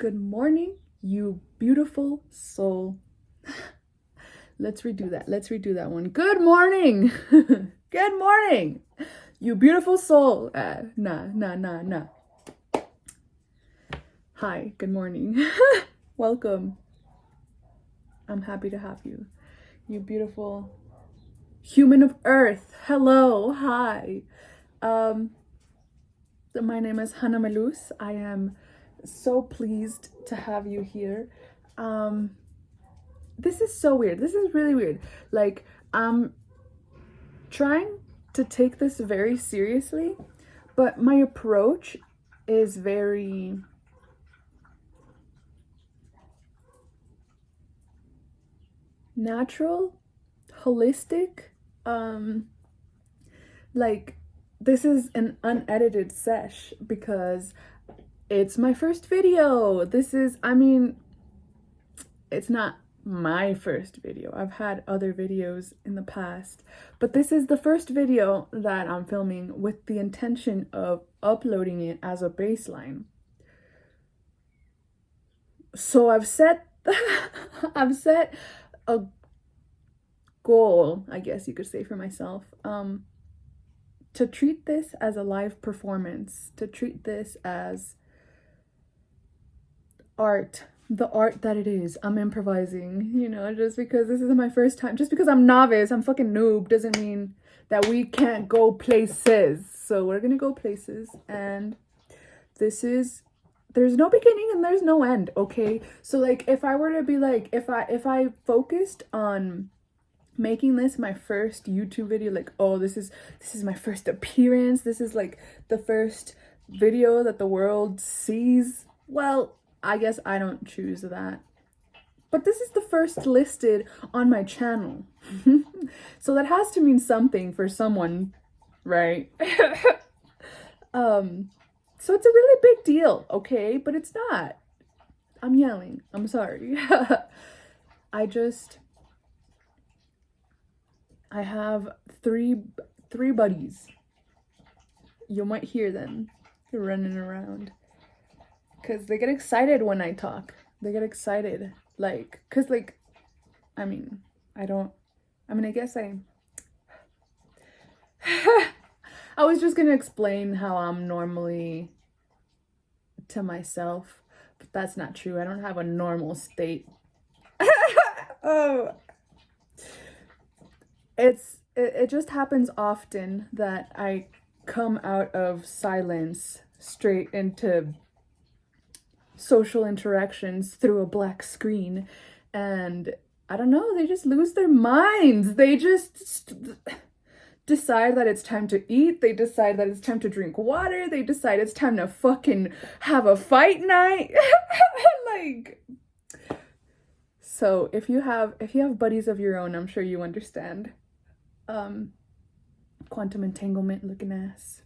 Good morning, you beautiful soul. Let's redo that one. Good morning. Good morning, you beautiful soul. Nah. Hi, good morning. Welcome. I'm happy to have you. You beautiful human of earth. Hello, hi. My name is Hannah Malus. I am so pleased to have you here. This is so weird. This is really weird. Like, I'm trying to take this very seriously, but my approach is very natural, holistic. Like, this is an unedited sesh because it's my first video. It's not my first video. I've had other videos in the past, but this is the first video that I'm filming with the intention of uploading it as a baseline. So I've set I've set a goal, I guess you could say, for myself, to treat this as a live performance, to treat this as art, the art that it is. I'm improvising, just because this is my first time, just because I'm novice, I'm fucking noob, doesn't mean that we can't go places. So we're gonna go places, and there's no beginning and there's no end, okay? So like, if I were to be like, if I focused on making this my first YouTube video, like, oh, this is my first appearance, this is like the first video that the world sees, well, I guess I don't choose that. But this is the first listed on my channel. So that has to mean something for someone, right? So it's a really big deal, okay? But it's not. I'm yelling. I'm sorry. I have three buddies. You might hear them running around, because they get excited when I talk. They get excited, like, because, like, I guess I was just gonna explain how I'm normally to myself, but that's not true. I don't have a normal state. Oh, it just happens often that I come out of silence straight into social interactions through a black screen, and I don't know, they just lose their minds. They just decide that it's time to eat. They decide that it's time to drink water. They decide it's time to fucking have a fight night. Like, so if you have buddies of your own, I'm sure you understand. Quantum entanglement looking ass.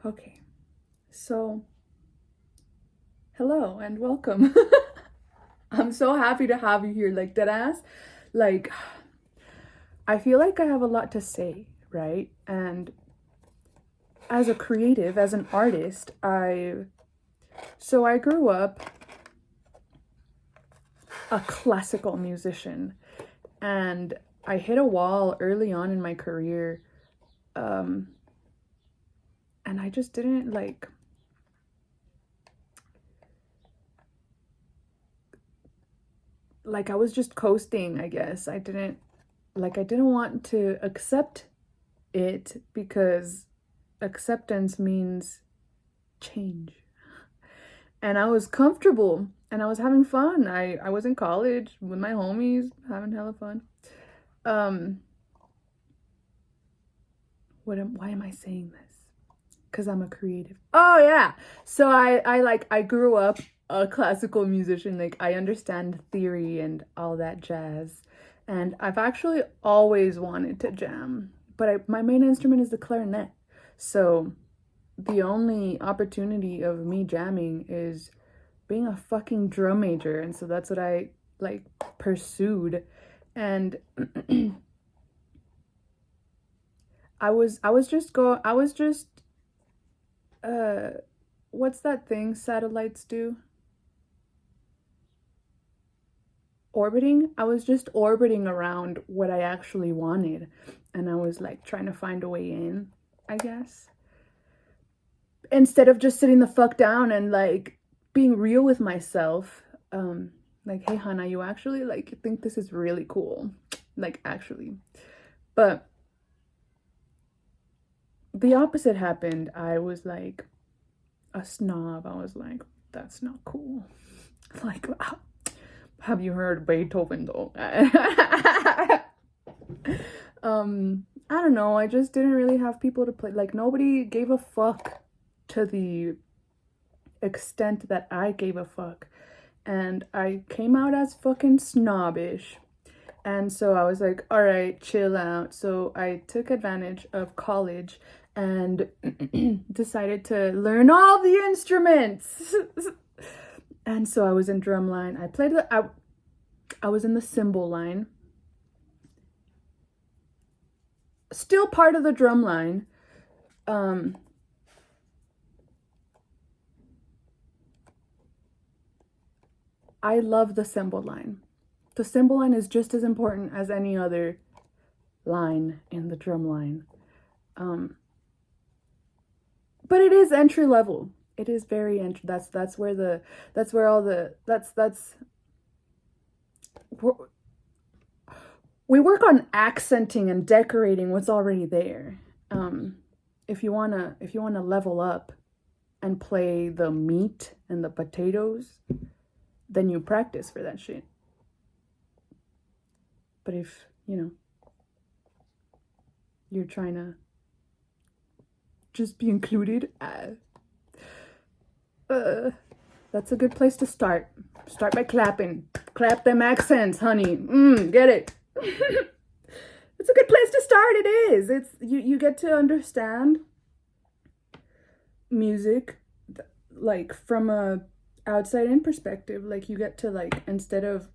Okay, so hello and welcome. I'm so happy to have you here, like, dead ass. Like, I feel like I have a lot to say, right? And as a creative, as an artist, I grew up a classical musician, and I hit a wall early on in my career, and I just didn't like I was just coasting, I guess. I didn't want to accept it, because acceptance means change. And I was comfortable and I was having fun. I was in college with my homies, having hella fun. Why am I saying this? Because I'm a creative. Oh yeah. So I grew up a classical musician. Like, I understand theory and all that jazz. And I've actually always wanted to jam, but my main instrument is the clarinet. So the only opportunity of me jamming is being a fucking drum major, and so that's what I like pursued. And I was just what's that thing satellites do? Orbiting. I was just orbiting around what I actually wanted, and I was like trying to find a way in, I guess, instead of just sitting the fuck down and like being real with myself. Like, hey Hannah, you actually like think this is really cool, like actually. But the opposite happened. I was like a snob. I was like, that's not cool. Like, have you heard Beethoven though? I don't know. I just didn't really have people to play. Like, nobody gave a fuck to the extent that I gave a fuck. And I came out as fucking snobbish. And so I was like, all right, chill out. So I took advantage of college and decided to learn all the instruments. And so I was in drumline. I was in the cymbal line. Still part of the drumline. I love the cymbal line. The cymbal line is just as important as any other line in the drum line. But it is entry level. It is very entry. That's where we work on accenting and decorating what's already there. If you wanna level up and play the meat and the potatoes, then you practice for that shit. But if, you're trying to just be included, that's a good place to start. Start by clapping. Clap them accents, honey. Get it? It's a good place to start. It is. It's you get to understand music like from a outside in perspective. Like, you get to, like, instead of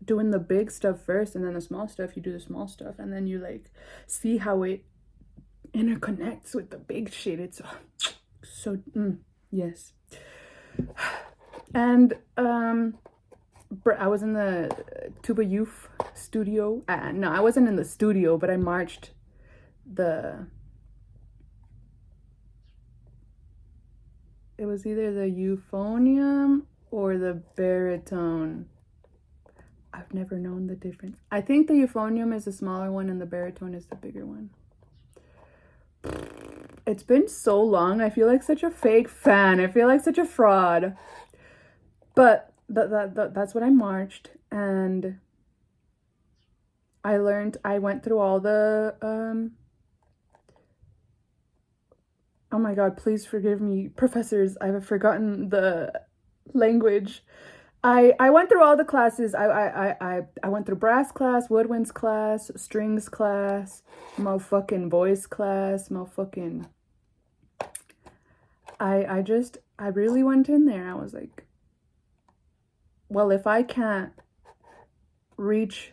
doing the big stuff first and then the small stuff, you do the small stuff, and then you like see how it interconnects with the big shit. It's so yes. And I was in the tuba youth studio. No, I wasn't in the studio, but I marched it was either the euphonium or the baritone. I've never known the difference. I think the euphonium is the smaller one and the baritone is the bigger one. It's been so long. I feel like such a fake fan. I feel like such a fraud. But that's what I marched, and I went through all the oh my god, please forgive me, professors. I've forgotten the language. I went through all the classes. I went through brass class, woodwinds class, strings class, motherfucking voice class, motherfucking. I really went in there. I was like, well, if I can't reach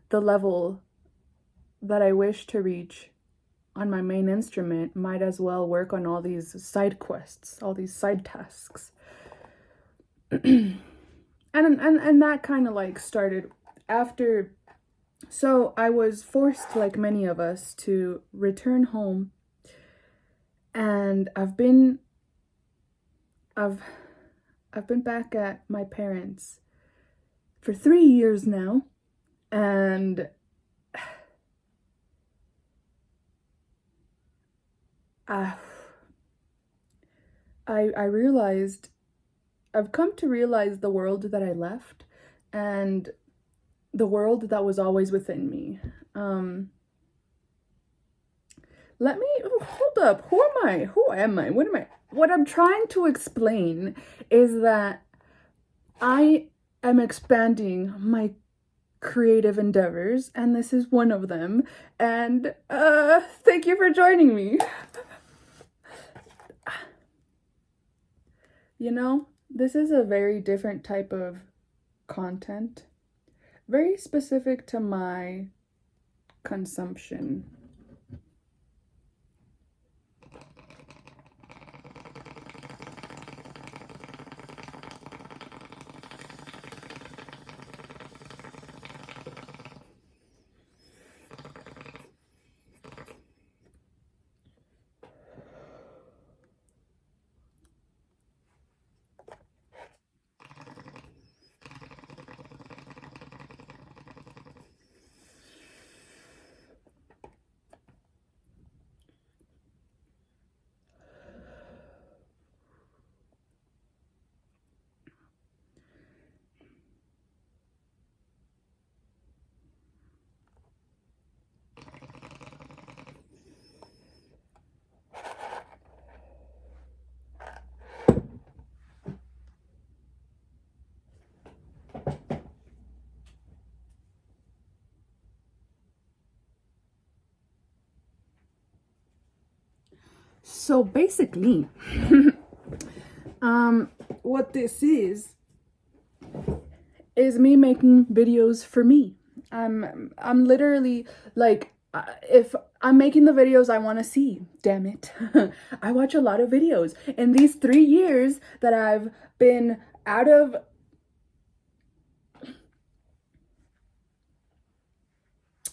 the level that I wish to reach on my main instrument, might as well work on all these side quests, all these side tasks. And that kind of like started after. So I was forced, like many of us, to return home, and I've been back at my parents' for 3 years now, and I realized, I've come to realize the world that I left and the world that was always within me. Hold up. Who am I? What I'm trying to explain is that I am expanding my creative endeavors, and this is one of them. And thank you for joining me. This is a very different type of content, very specific to my consumption. So basically, what this is me making videos for me. I'm literally like, if I'm making the videos I want to see, damn it. I watch a lot of videos. In these 3 years that I've been out of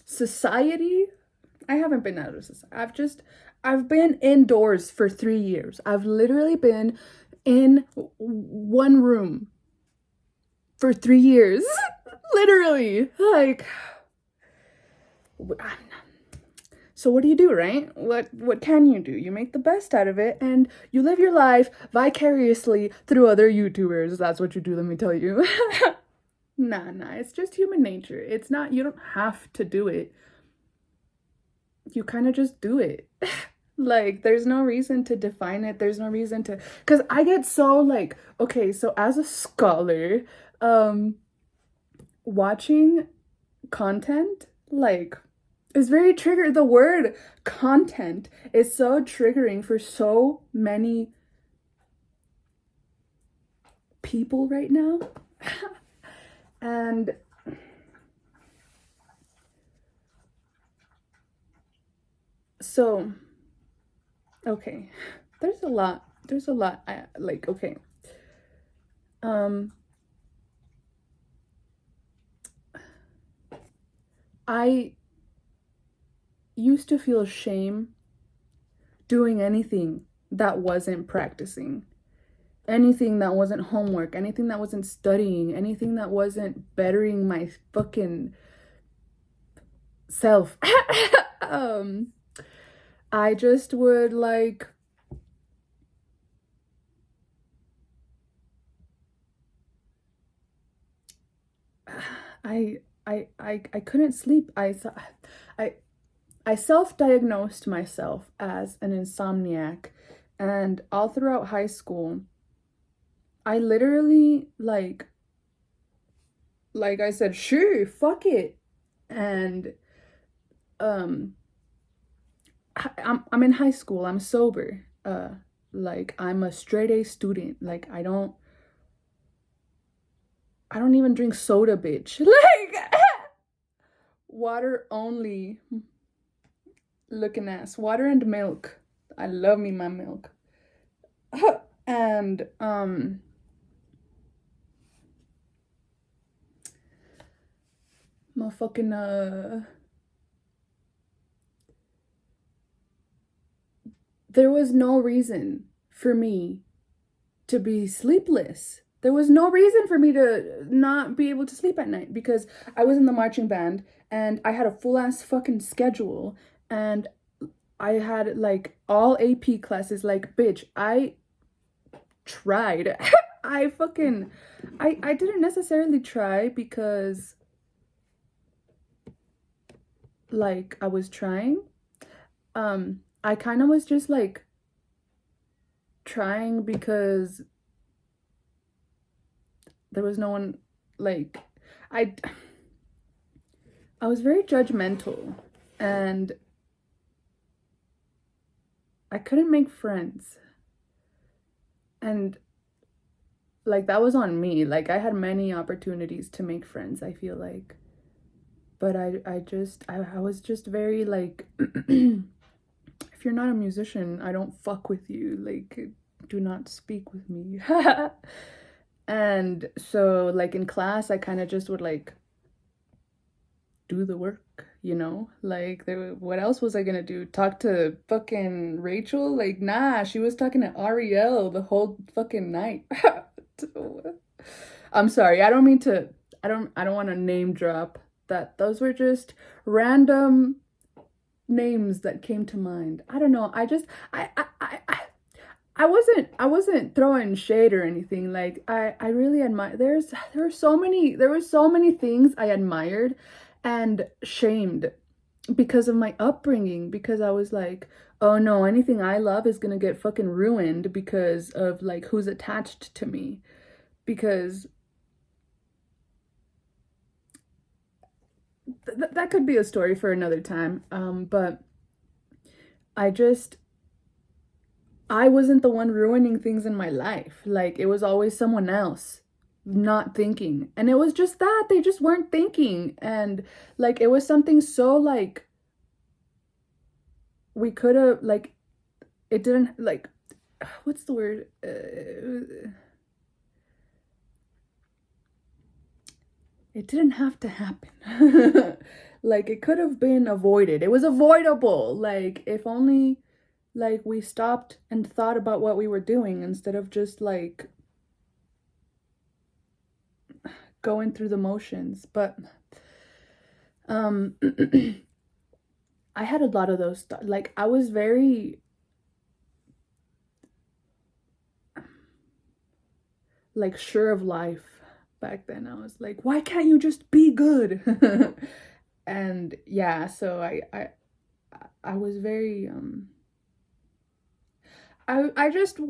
society, I haven't been out of society. I've been indoors for 3 years. I've literally been in one room for 3 years. Literally. Like, so what do you do, right? What can you do? You make the best out of it and you live your life vicariously through other YouTubers. That's what you do, let me tell you. Nah, it's just human nature. It's not, you don't have to do it. You kind of just do it. Like, there's no reason to define it. There's no reason to, because I get so like, okay, so as a scholar, watching content, like, is very trigger. The word content is so triggering for so many people right now. And so, okay, there's a lot. Like, okay. I used to feel shame doing anything that wasn't practicing, anything that wasn't homework, anything that wasn't studying, anything that wasn't bettering my fucking self. I just would like, I couldn't sleep. I self-diagnosed myself as an insomniac, and all throughout high school, I literally like I said, sure, fuck it. And I'm in high school, I'm sober. Like, I'm a straight A student. Like, I don't even drink soda, bitch. Like, water only. Looking ass. Water and milk. I love me my milk. And motherfucking there was no reason for me to be sleepless. There was no reason for me to not be able to sleep at night because I was in the marching band and I had a full ass fucking schedule and I had like all AP classes. Like, bitch, I tried. I didn't necessarily try because like I was trying. I kind of was just like trying because there was no one, like, I was very judgmental and I couldn't make friends. And like that was on me. Like, I had many opportunities to make friends, I feel like. But I was just very like, if you're not a musician, I don't fuck with you. Like, do not speak with me. And so like in class, I kind of just would like do the work, you know? Like, what else was I gonna do? Talk to fucking Rachel? Like, nah, she was talking to Ariel the whole fucking night. I'm sorry, I don't mean to, I don't want to name drop that. Those were just random names that came to mind. I don't know. I wasn't throwing shade or anything. Like, I really admire, there were so many things I admired and shamed because of my upbringing, because I was like, oh no, anything I love is gonna get fucking ruined because of like who's attached to me. Because that could be a story for another time. But I just I wasn't the one ruining things in my life. Like, it was always someone else not thinking. And it was just that they just weren't thinking. And like, it was something so like, we could have, like, it didn't, like, what's the word? It didn't have to happen. Like, it could have been avoided. It was avoidable. Like, if only, like, we stopped and thought about what we were doing instead of just like going through the motions. But I had a lot of those like, I was very like sure of life back then. I was like, why can't you just be good? And yeah, so I was very I just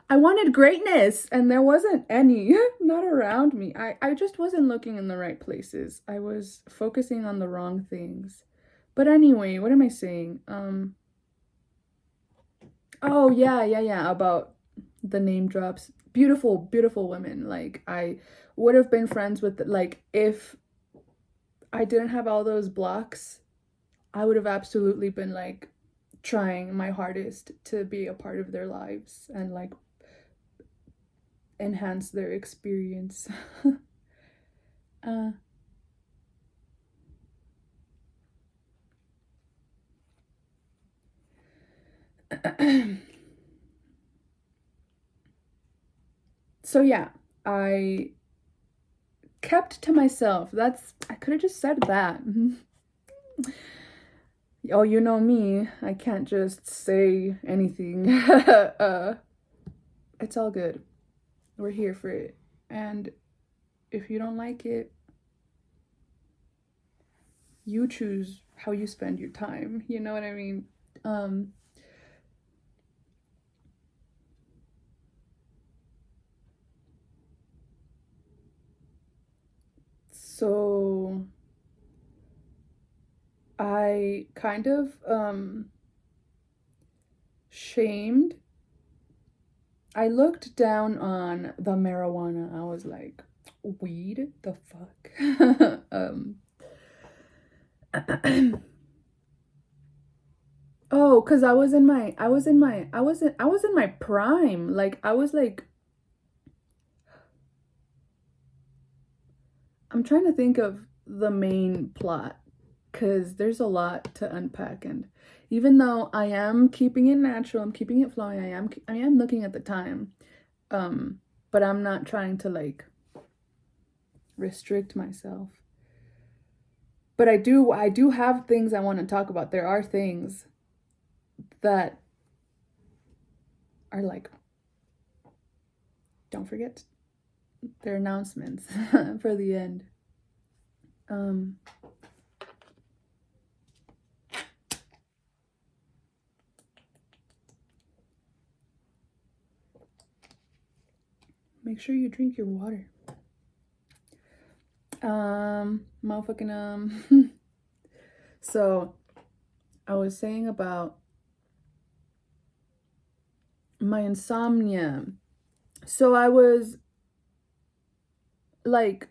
I wanted greatness, and there wasn't any, not around me. I just wasn't looking in the right places. I was focusing on the wrong things. But anyway, what am I saying? Oh yeah, about the name drops. Beautiful, beautiful women. Like, I would have been friends with, like, if I didn't have all those blocks, I would have absolutely been like trying my hardest to be a part of their lives and like enhance their experience. uh, so yeah, I kept to myself. I could have just said that. Oh, you know me, I can't just say anything. It's all good. We're here for it. And if you don't like it, you choose how you spend your time. You know what I mean? Um, so I kind of shamed. I looked down on the marijuana. I was like, weed? The fuck? Oh, cuz I was in my prime. Like, I was like, I'm trying to think of the main plot because there's a lot to unpack. And even though I am keeping it natural, I'm keeping it flowing, I am looking at the time. But I'm not trying to like restrict myself. But I do have things I want to talk about. There are things that are like, don't forget their announcements for the end. Make sure you drink your water. Motherfucking So I was saying about my insomnia. So I was like,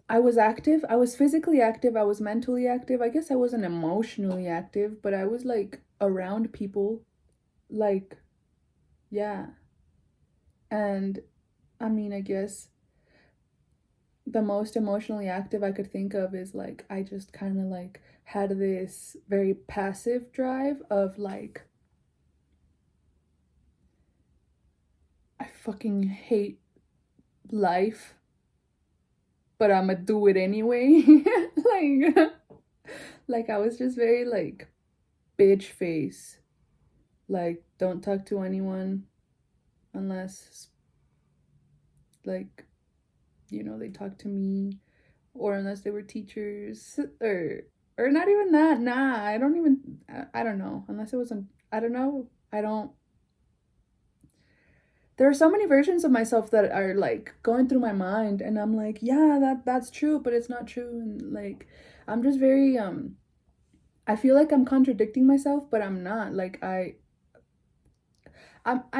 I was active. I was physically active. I was mentally active. I guess I wasn't emotionally active, but I was like around people. Like, yeah. And I mean, I guess the most emotionally active I could think of is like, I just kind of like had this very passive drive of like, I fucking hate life, but I'ma do it anyway. like like I was just very like bitch face. Like, don't talk to anyone unless like, they talk to me, or unless they were teachers, or not even that. Nah, I don't know. Unless it wasn't, I don't know. I don't There are so many versions of myself that are like going through my mind, and I'm like, yeah, that's true, but it's not true. And like, I'm just very I feel like I'm contradicting myself, but I'm not. Like I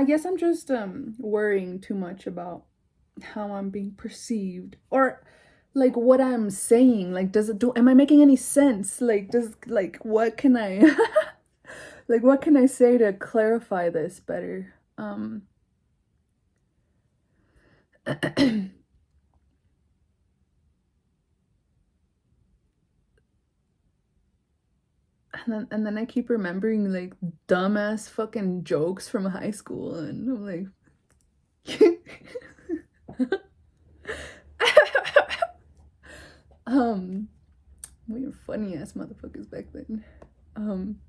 guess I'm just worrying too much about how I'm being perceived, or like what I'm saying. Like, does it do? Am I making any sense? Like, does like what can I like what can I say to clarify this better? And then I keep remembering like dumbass fucking jokes from high school, and I'm like, um, we were funny ass motherfuckers back then. Um,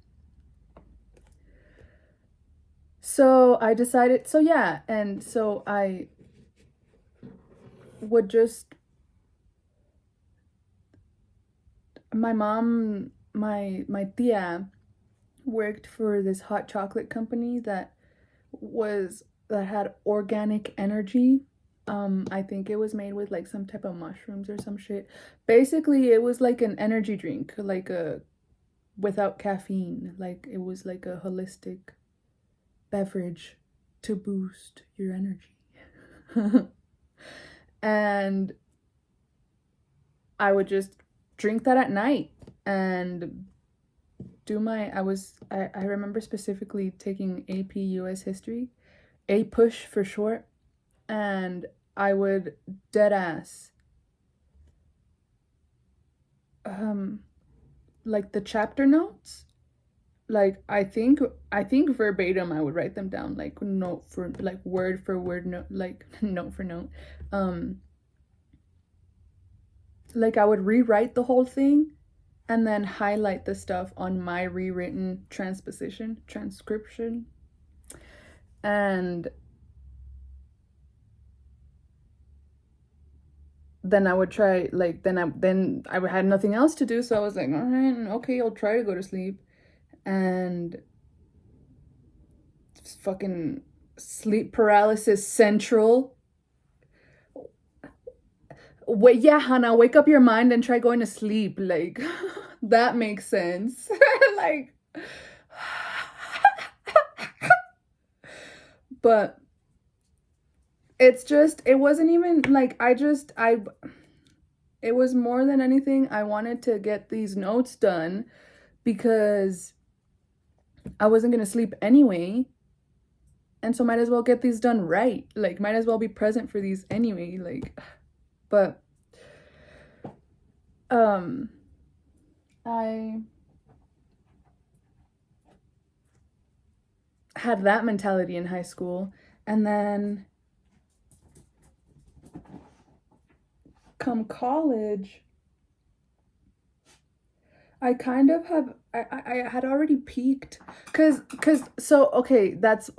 so I decided, so yeah, and so I would just, my mom, my tia worked for this hot chocolate company that had organic energy. I think it was made with like some type of mushrooms or some shit. Basically, it was like an energy drink, like a without caffeine. Like it was like a holistic beverage to boost your energy. And I would just drink that at night and do my I remember specifically taking AP US history, A push for short, and I would dead ass um like the chapter notes. Like I think verbatim I would write them down, like note for like word for word note, like note for note. Um like I would rewrite the whole thing and then highlight the stuff on my rewritten transcription, and then I would try, like then I had nothing else to do, so I was like, all right, okay, I'll try to go to sleep, and fucking sleep paralysis central. Wait, yeah, Hannah, wake up your mind and try going to sleep. Like, that makes sense. Like, but it's just, it wasn't even like, it was more than anything, I wanted to get these notes done because I wasn't going to sleep anyway. And so might as well get these done right. Like, might as well be present for these anyway. Like, but, um, I had that mentality in high school, and then come college I kind of have I had already peaked cuz so okay, that's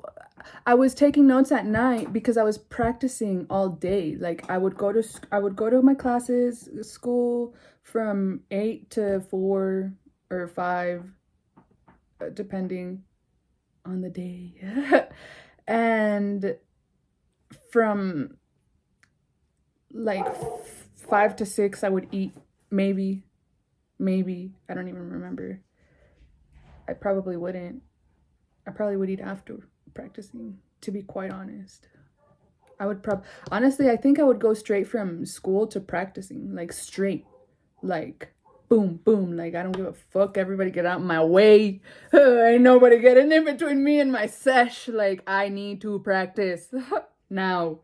I was taking notes at night because I was practicing all day. Like I would go to my classes, school from 8 to 4 or 5, depending on the day. And from like 5 to 6 I would eat, maybe I don't even remember. I probably wouldn't. I probably would eat after practicing, to be quite honest. I would honestly, I think I would go straight from school to practicing, like straight, like boom, boom. Like I don't give a fuck. Everybody get out of my way. Ain't nobody getting in between me and my sesh. Like I need to practice now.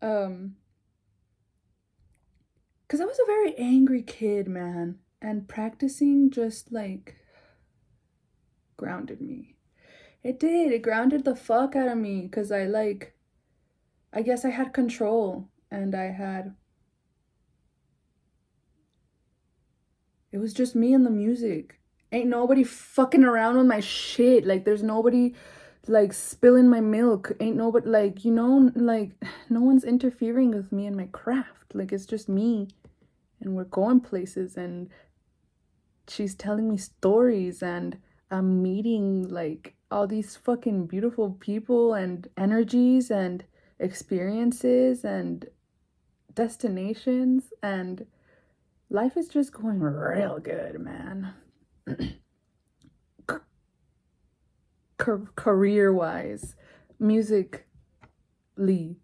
Um, cause I was a very angry kid, man, and practicing just like grounded me. It did. It grounded the fuck out of me because I guess I had control, and it was just me and the music. Ain't nobody fucking around with my shit. Like, there's nobody like spilling my milk. Ain't nobody, like, like, no one's interfering with me and my craft. Like, it's just me, and we're going places, and she's telling me stories, and I'm meeting like all these fucking beautiful people and energies and experiences and destinations, and life is just going real good, man. career wise, musically.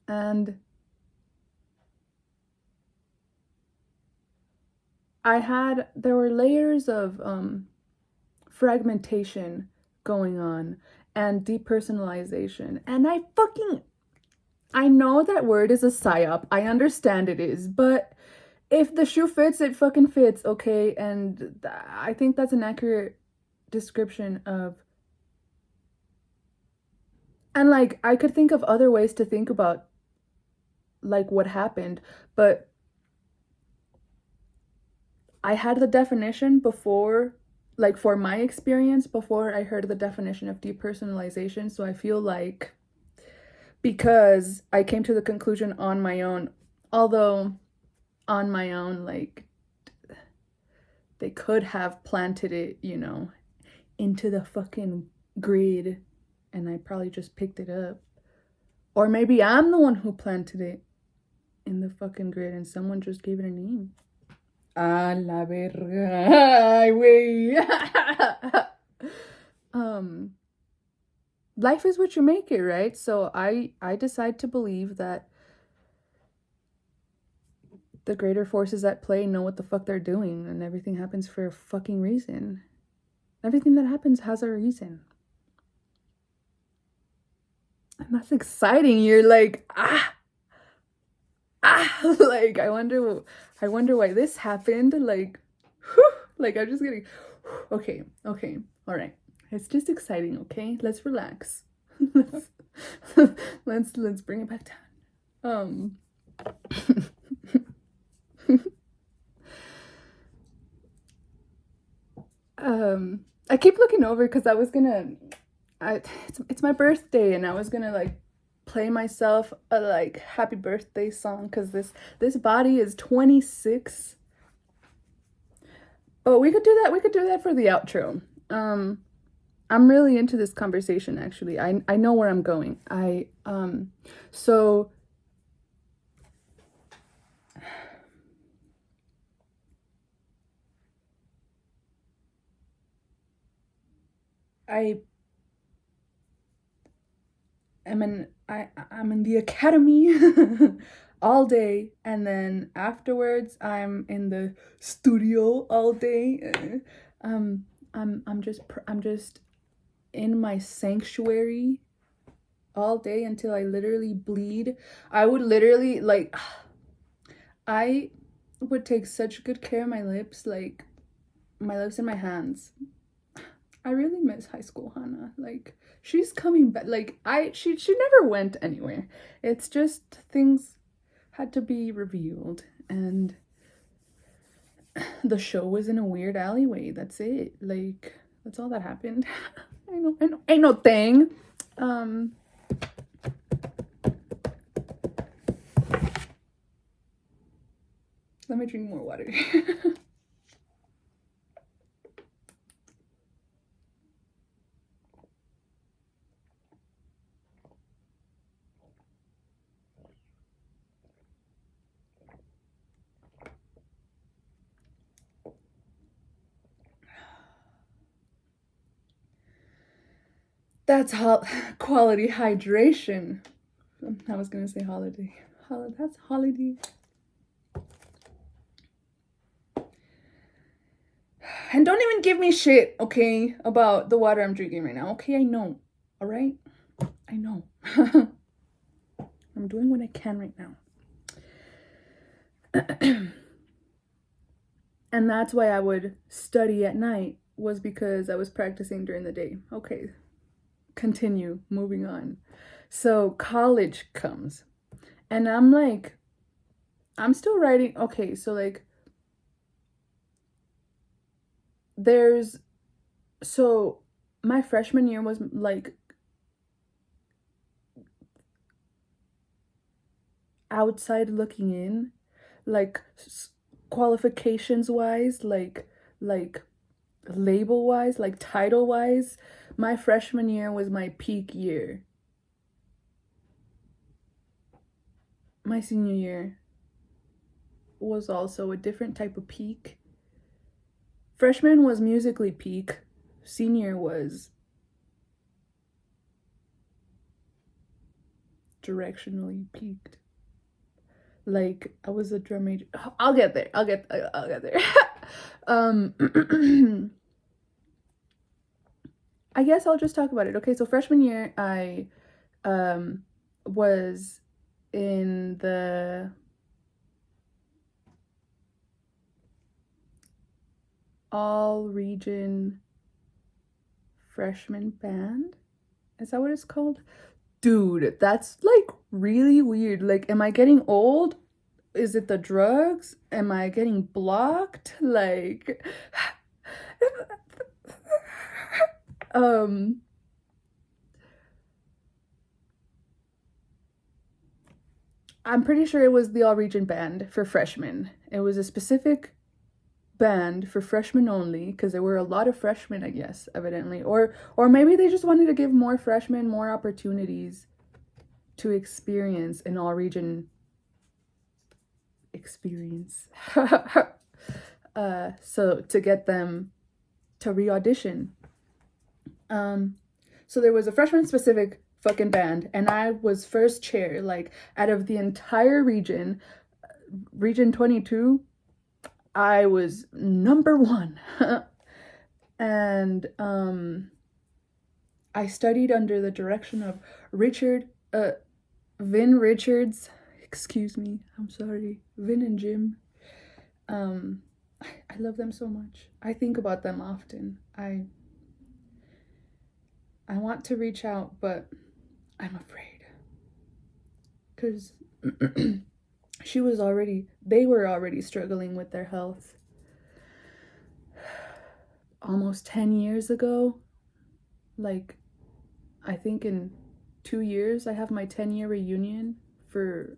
And there were layers of fragmentation going on and depersonalization. And I know that word is a psyop. I understand it is, but if the shoe fits, it fucking fits, okay? And I think that's an accurate description of. And like I could think of other ways to think about like what happened, but I had the definition before, like for my experience, before I heard the definition of depersonalization. So I feel like because I came to the conclusion on my own, although on my own, like they could have planted it, into the fucking grid and I probably just picked it up. Or maybe I'm the one who planted it in the fucking grid and someone just gave it a name. A la verga. Ay, güey. Life is what you make it, right? So I decide to believe that the greater forces at play know what the fuck they're doing and everything happens for a fucking reason. Everything that happens has a reason. And that's exciting. You're like, like I wonder why this happened. Like, whew, like I'm just getting okay, all right. It's just exciting, okay? Let's relax. let's bring it back down. I keep looking over because I was gonna it's my birthday and I was gonna like play myself a like happy birthday song because this body is 26. But we could do that for the outro. I'm really into this conversation actually. I know where I'm going. So I'm in the academy all day, and then afterwards I'm in the studio all day. I'm just in my sanctuary all day until I literally bleed. I would literally like I would take such good care of my lips, like my lips and my hands. I really miss high school Hannah. Like she's coming back. Like she never went anywhere. It's just things had to be revealed and the show was in a weird alleyway. That's it. Like that's all that happened. I know. Ain't no thing. Let me drink more water. That's quality hydration. I was gonna say holiday. That's holiday. And don't even give me shit, okay, about the water I'm drinking right now. Okay, I know. All right? I know. I'm doing what I can right now. And that's why I would study at night, was because I was practicing during the day. Okay, continue, moving on. So college comes, and I'm like, I'm still writing. Okay, so like, so my freshman year was like outside looking in, like qualifications wise, like label wise, like title wise, my freshman year was my peak year. My senior year was also a different type of peak. Freshman was musically peak. Senior was directionally peaked. Like, I was a drum major. I'll get there. I'll get there. I guess I'll just talk about it. Okay, so freshman year, I was in the all region freshman band. Is that what it's called? Dude, that's like really weird. Like, am I getting old? Is it the drugs? Am I getting blocked? Like, um, I'm pretty sure it was the all region band for freshmen. It was a specific band for freshmen only because there were a lot of freshmen, I guess, evidently, or maybe they just wanted to give more freshmen more opportunities to experience an all region experience. So to get them to re-audition. So there was a freshman specific fucking band, and I was first chair, like, out of the entire region 22. I was number one. And I studied under the direction of Vin Richards. Excuse me, I'm sorry. Vin and Jim. I love them so much. I think about them often. I want to reach out, but I'm afraid. Because they were already struggling with their health. Almost 10 years ago, like, I think in 2 years, I have my 10-year reunion for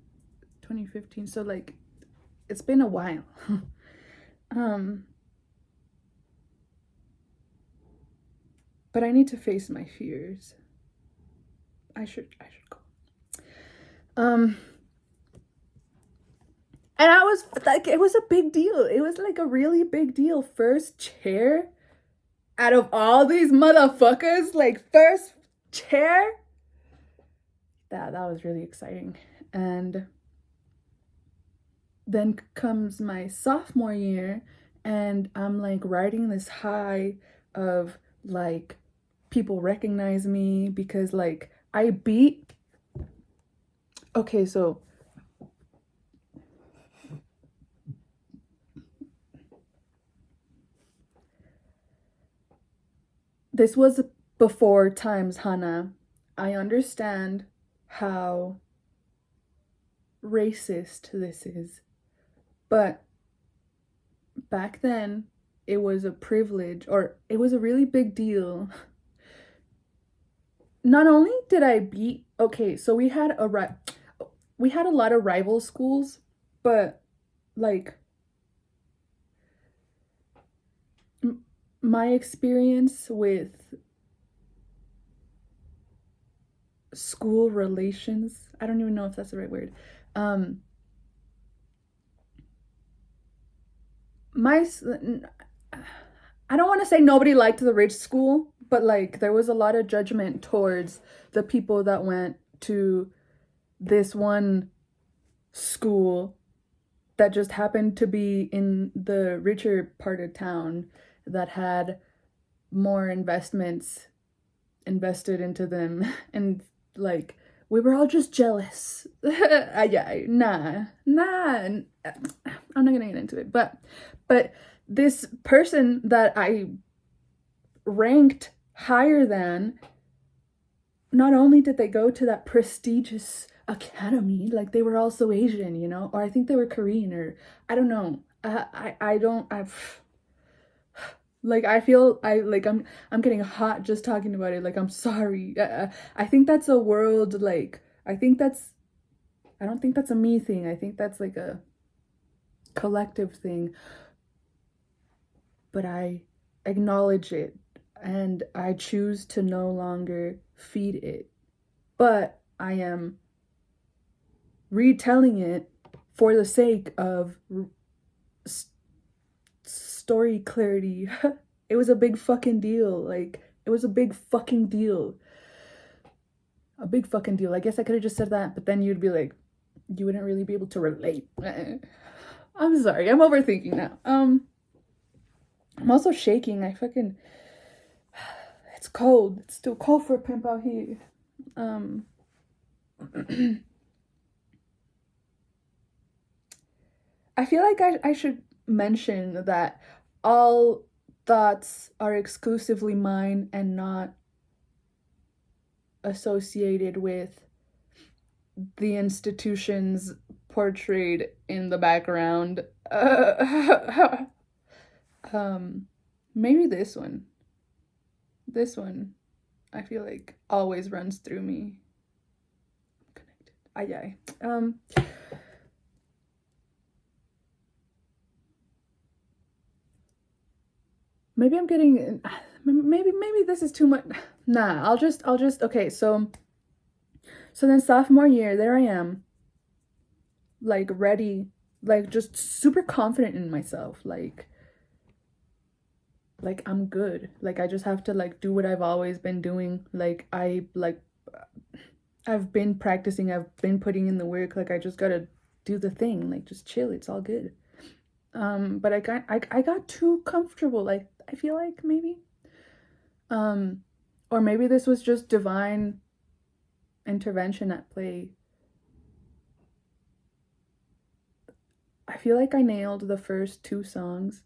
2015. So, like, it's been a while. But I need to face my fears. I should go. And I was like, it was a big deal. It was like a really big deal. First chair out of all these motherfuckers, like, first chair. That was really exciting. And then comes my sophomore year, and I'm like riding this high of like people recognize me because like I beat. Okay, so this was before times, Hannah. I understand how racist this is, but back then it was a privilege, or it was a really big deal. Not only did I beat, okay, so we had a lot of rival schools, but like my experience with school relations, I don't even know if that's the right word. I don't want to say nobody liked the rich school, but like there was a lot of judgment towards the people that went to this one school that just happened to be in the richer part of town that had more investments invested into them. And like we were all just jealous. Nah, I'm not gonna get into it, but this person that I ranked higher than, not only did they go to that prestigious academy, like they were also Asian, you know, or I think they were Korean, or I don't know. Like I feel I'm getting hot just talking about it. Like I'm sorry. I think that's a world, like I don't think that's a me thing. I think that's like a collective thing. But I acknowledge it and I choose to no longer feed it. But I am retelling it for the sake of story clarity. It was a big fucking deal. Like, it was a big fucking deal. A big fucking deal. I guess I could have just said that, but then you'd be like, you wouldn't really be able to relate. I'm sorry, I'm overthinking now. I'm also shaking. It's cold. It's still cold for a pimp out here. I feel like I should mention that all thoughts are exclusively mine and not associated with the institutions portrayed in the background. Maybe this one. This one, I feel like always runs through me. I'm connected. Aye. Maybe I'm getting. Maybe this is too much. Nah, I'll just. Okay, so then sophomore year, there I am. Like, ready, like, just super confident in myself. Like I'm good. Like, I just have to like do what I've always been doing. Like, I've been practicing, I've been putting in the work. Like, I just gotta do the thing. Like, just chill. It's all good. But I got too comfortable. Like, I feel like maybe, or maybe this was just divine intervention at play. I feel like I nailed the first two songs,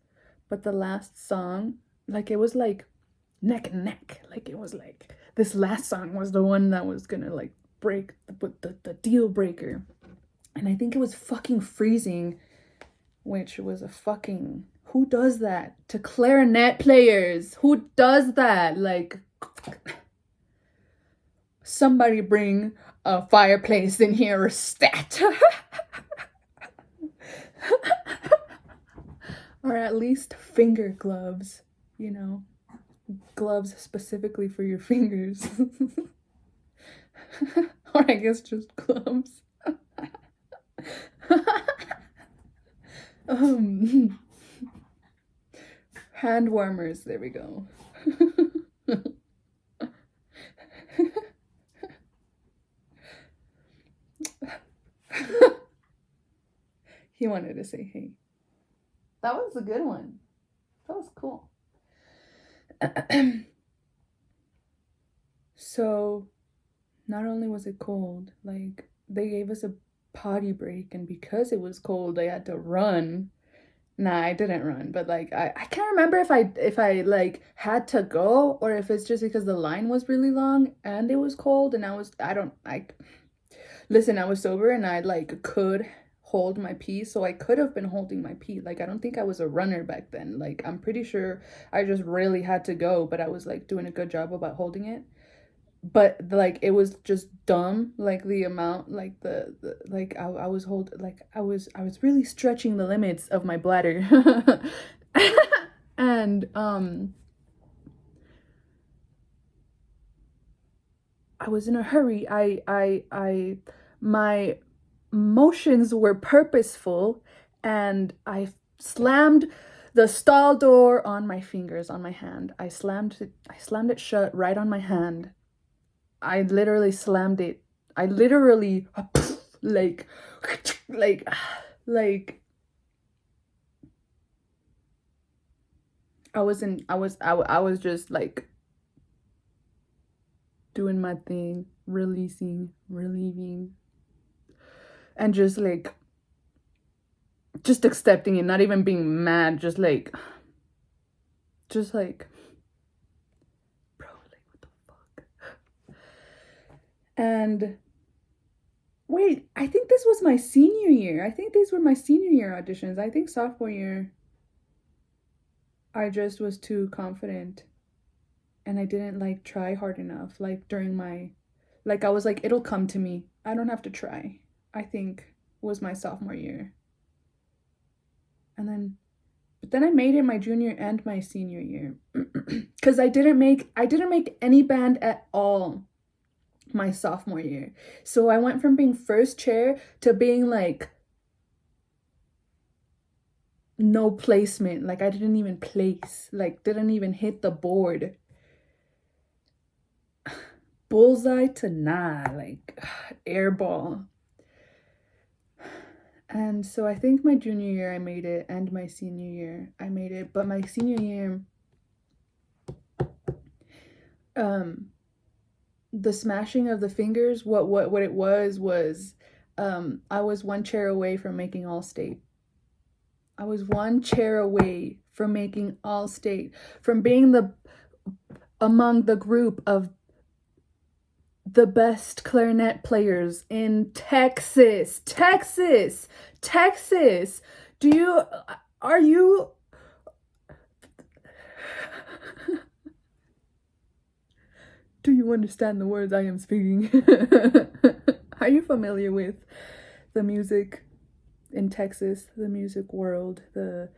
but the last song, like, it was like neck and neck. Like, it was like this last song was the one that was gonna like break the deal breaker. And I think it was fucking Freezing, which was a fucking, who does that to clarinet players? Who does that? Like, somebody bring a fireplace in here or stat. Or at least finger gloves, you know, gloves specifically for your fingers. Or I guess just gloves. Hand warmers, there we go. He wanted to say hey. That was a good one. That was cool. So, not only was it cold, like, they gave us a potty break, and because it was cold, I had to run. Nah, I didn't run, but like, I can't remember if I like had to go, or if it's just because the line was really long and it was cold, and I was sober and I like could hold my pee, so I could have been holding my pee. Like, I don't think I was a runner back then. Like, I'm pretty sure I just really had to go, but I was like doing a good job about holding it. But like, it was just dumb, like the amount, like the like I was I was really stretching the limits of my bladder. And I was in a hurry. My motions were purposeful, and I slammed the stall door on my fingers, on my hand. I slammed it shut right on my hand. I literally slammed it. I literally like I was just like doing my thing, releasing, relieving, and just like just accepting it, not even being mad, just like bro, like, what the fuck? And wait, I think this was my senior year. I think these were my senior year auditions. I think sophomore year, I just was too confident, and I didn't like try hard enough. Like, during my, like, I was like, it'll come to me. I don't have to try. I think was my sophomore year. And then, but then I made it my junior and my senior year. Cause I didn't make any band at all my sophomore year. So I went from being first chair to being like no placement. Like, I didn't even place. Like, didn't even hit the board. Bullseye to nah, like, airball. And so I think my junior year I made it, and my senior year I made it. But my senior year, the smashing of the fingers, what it was I was one chair away from making all state. I was one chair away from making all state, from being among the group of the best clarinet players in Texas. Are you Do you understand the words I am speaking? Are you familiar with the music in Texas, the music world, the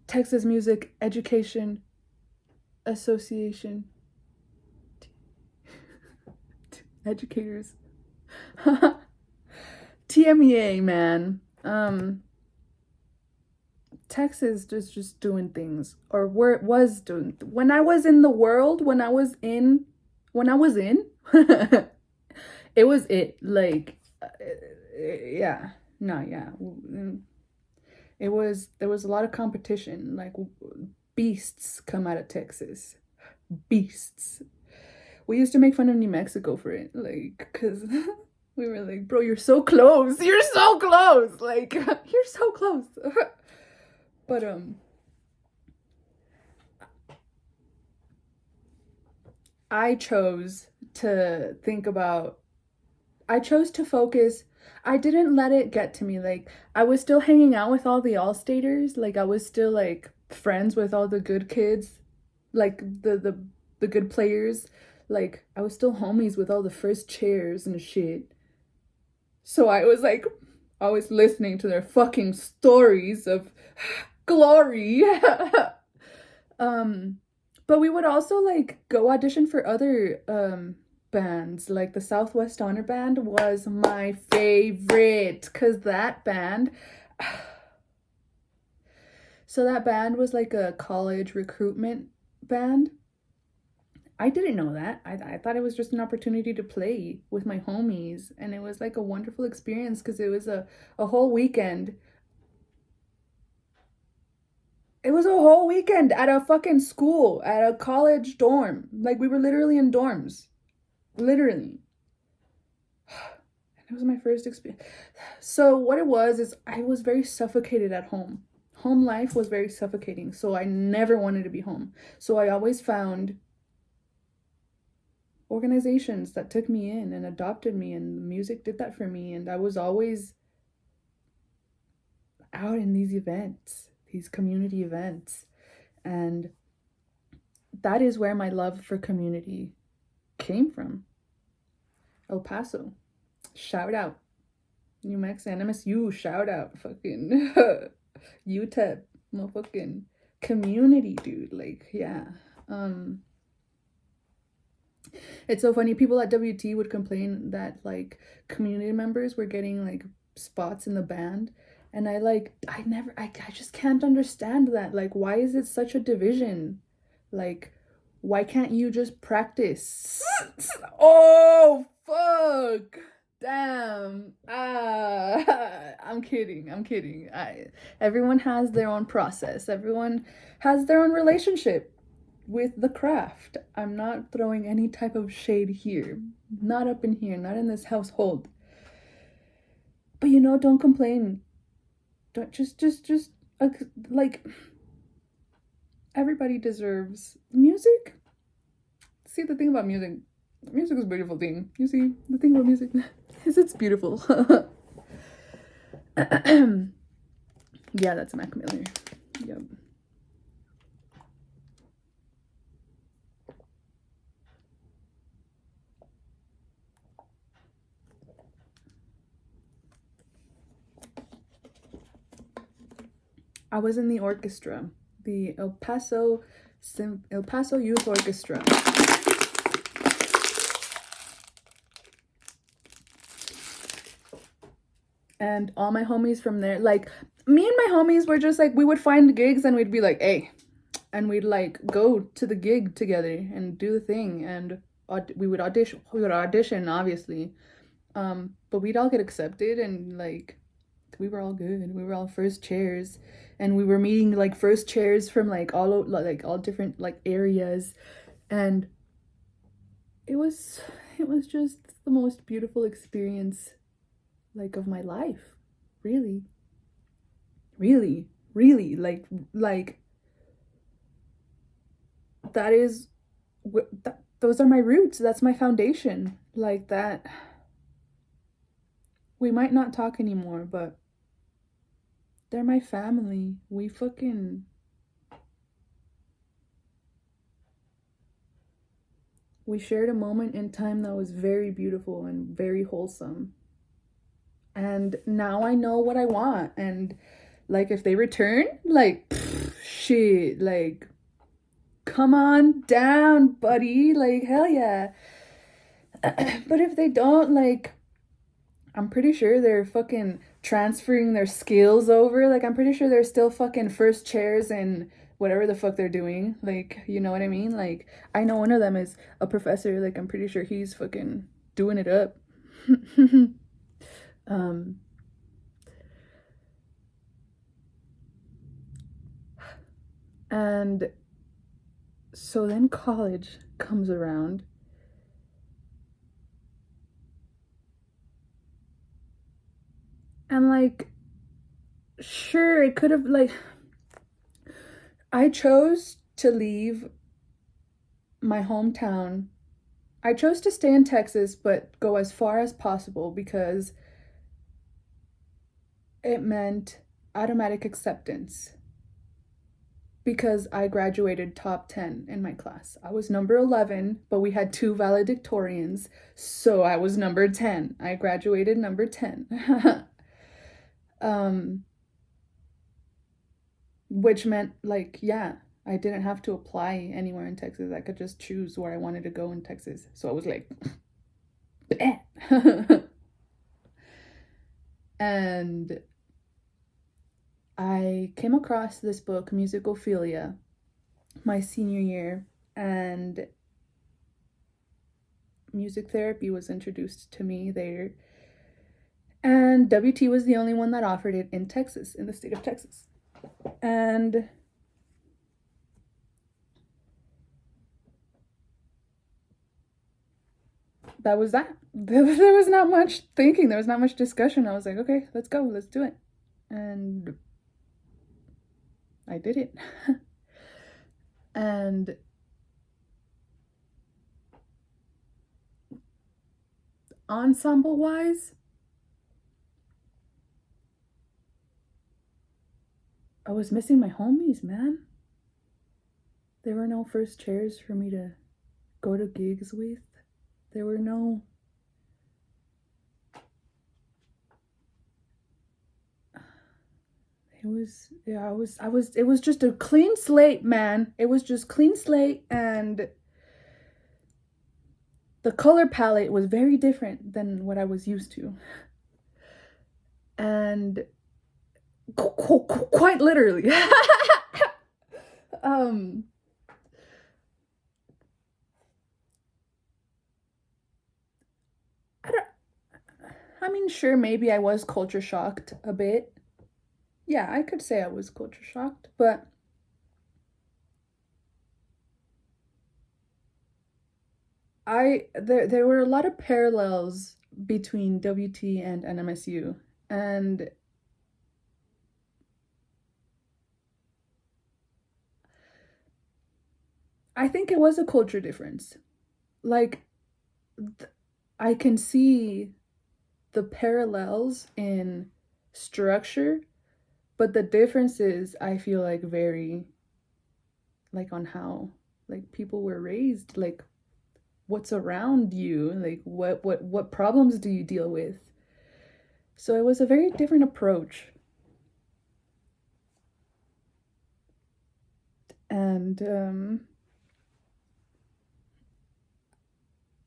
Texas Music Education Association? Educators. TMEA, man. Texas is just doing things, or where it was doing. When I was in the world, when I was in, it was it. Like, yeah, no, yeah. There was a lot of competition. Like, beasts come out of Texas. Beasts. We used to make fun of New Mexico for it, like, because we were like, bro, you're so close. You're so close. Like, you're so close. But, I chose to focus. I didn't let it get to me. Like, I was still hanging out with all the all-staters. Like, I was still, like, friends with all the good kids. Like, the good players. Like, I was still homies with all the first chairs and shit. So I was, like, always listening to their fucking stories of glory. But we would also, like, go audition for other bands. Like, the Southwest Honor Band was my favorite, because that band so that band was like a college recruitment band. I didn't know that. I thought it was just an opportunity to play with my homies, and it was like a wonderful experience because it was a whole weekend. It was a whole weekend at a fucking school, at a college dorm. Like, we were literally in dorms. Literally. It was my first experience. So what it was is I was very suffocated at home. Home life was very suffocating, so I never wanted to be home. So I always found organizations that took me in and adopted me, and music did that for me, and I was always out in these events, these community events, and that is where my love for community came from. El Paso, shout out. New Mexico, NMSU, shout out. Fucking UTEP, motherfucking community, dude. Like, yeah. It's so funny. People at WT would complain that, like, community members were getting, like, spots in the band. And I just can't understand that. Like, why is it such a division? Like, why can't you just practice? Oh, fuck. Damn. I'm kidding. Everyone has their own process. Everyone has their own relationship with the craft. I'm not throwing any type of shade here. Not up in here, not in this household. But, don't complain. Don't just like, everybody deserves music. See, the thing about music is a beautiful thing. You see, the thing about music is it's beautiful. Yeah, that's Mac Miller. Yep. I was in the orchestra, the El Paso Youth Orchestra. And all my homies from there, like, me and my homies were just like, we would find gigs and we'd be like, hey, and we'd like go to the gig together and do the thing, and we would audition obviously, but we'd all get accepted, and like we were all good. We were all first chairs, and we were meeting like first chairs from like all different like areas, and it was just the most beautiful experience like of my life. Really, really, really, like that is those are my roots. That's my foundation. Like that. We might not talk anymore, but they're my family. We shared a moment in time that was very beautiful and very wholesome. And now I know what I want. And like if they return, like shit, like come on down, buddy. Like hell yeah. But if they don't, like I'm pretty sure they're fucking transferring their skills over. Like, I'm pretty sure they're still fucking first chairs and whatever the fuck they're doing. Like, you know what I mean? Like, I know one of them is a professor. Like, I'm pretty sure he's fucking doing it up. um, and so then college comes around. And, like, sure, it could have, like, I chose to leave my hometown. I chose to stay in Texas, but go as far as possible because it meant automatic acceptance. Because I graduated top 10 in my class. I was number 11, but we had 2 valedictorians, so I was number 10. I graduated number 10. um, which meant, like, yeah, I didn't have to apply anywhere in Texas. I could just choose where I wanted to go in Texas. So I was like, and I came across this book, Musicophilia, my senior year, and music therapy was introduced to me there. And WT was the only one that offered it in Texas, in the state of Texas. And that was that. There was not much thinking. There was not much discussion. I was like, okay, let's go. Let's do it. And I did it. And ensemble wise, I was missing my homies, man. There were no first chairs for me to go to gigs with. There were no it was just a clean slate, man. It was just clean slate, and the color palette was very different than what I was used to. And quite literally. um I mean, sure, maybe I was culture shocked a bit. Yeah, I could say I was culture shocked, but there were a lot of parallels between WT and NMSU, and I think it was a culture difference. Like, I can see the parallels in structure, but the differences I feel like vary, like on how like people were raised, like what's around you, like what problems do you deal with. So it was a very different approach. And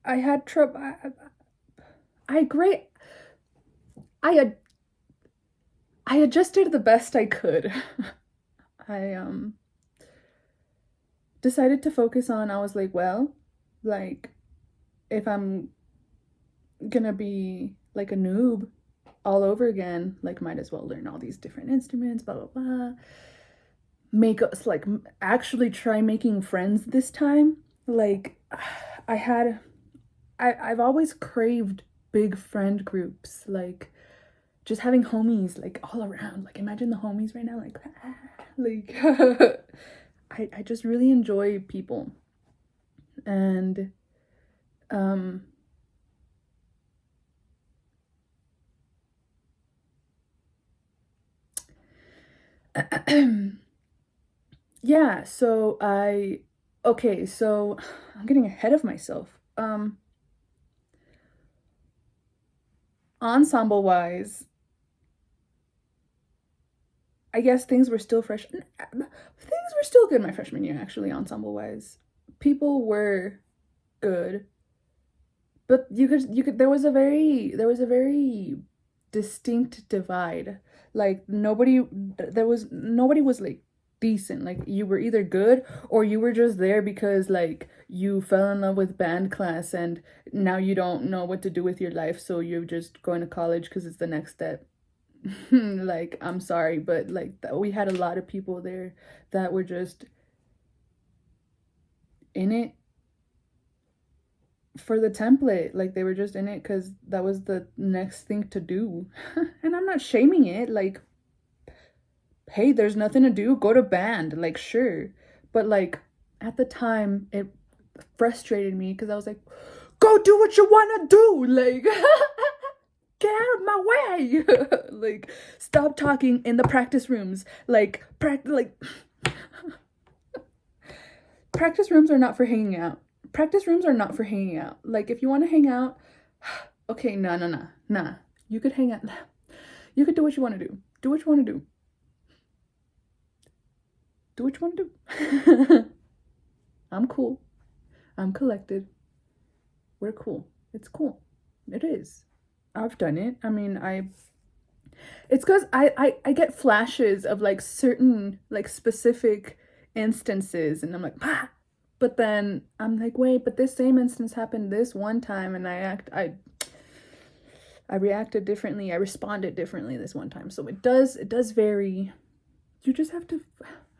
I had trouble. I great. I I adjusted the best I could. I decided to focus on, I was like, well, like, if I'm gonna be like a noob all over again, like, might as well learn all these different instruments, blah blah blah. Make us like actually try making friends this time. Like, I had I've always craved big friend groups, like just having homies like all around. Like, imagine the homies right now, like like I just really enjoy people. And um yeah, so okay, so I'm getting ahead of myself. Ensemble wise, I guess things were still fresh. Things were still good my freshman year, actually, ensemble wise. People were good, but you could there was a very distinct divide. Like, nobody was like decent. Like, you were either good or you were just there because like you fell in love with band class and now you don't know what to do with your life, so you're just going to college because it's the next step. Like, I'm sorry, but like we had a lot of people there that were just in it for the template. Like, they were just in it because that was the next thing to do. And I'm not shaming it. Like, hey, there's nothing to do, go to band, like, sure. But like, at the time it frustrated me because I was like, go do what you want to do, like get out of my way. Like, stop talking in the practice rooms. Like, practice rooms are not for hanging out. Practice rooms are not for hanging out. Like, if you want to hang out, okay, nah. You could hang out. You could do what you want to do. Do what you want to do. Do what you want to do. I'm cool. I'm collected. We're cool. It's cool. It is. I've done it. I mean, it's because I get flashes of like certain like specific instances and I'm like, ah! But then I'm like, wait, but this same instance happened this one time and I reacted differently. I responded differently this one time. So it does vary. You just have to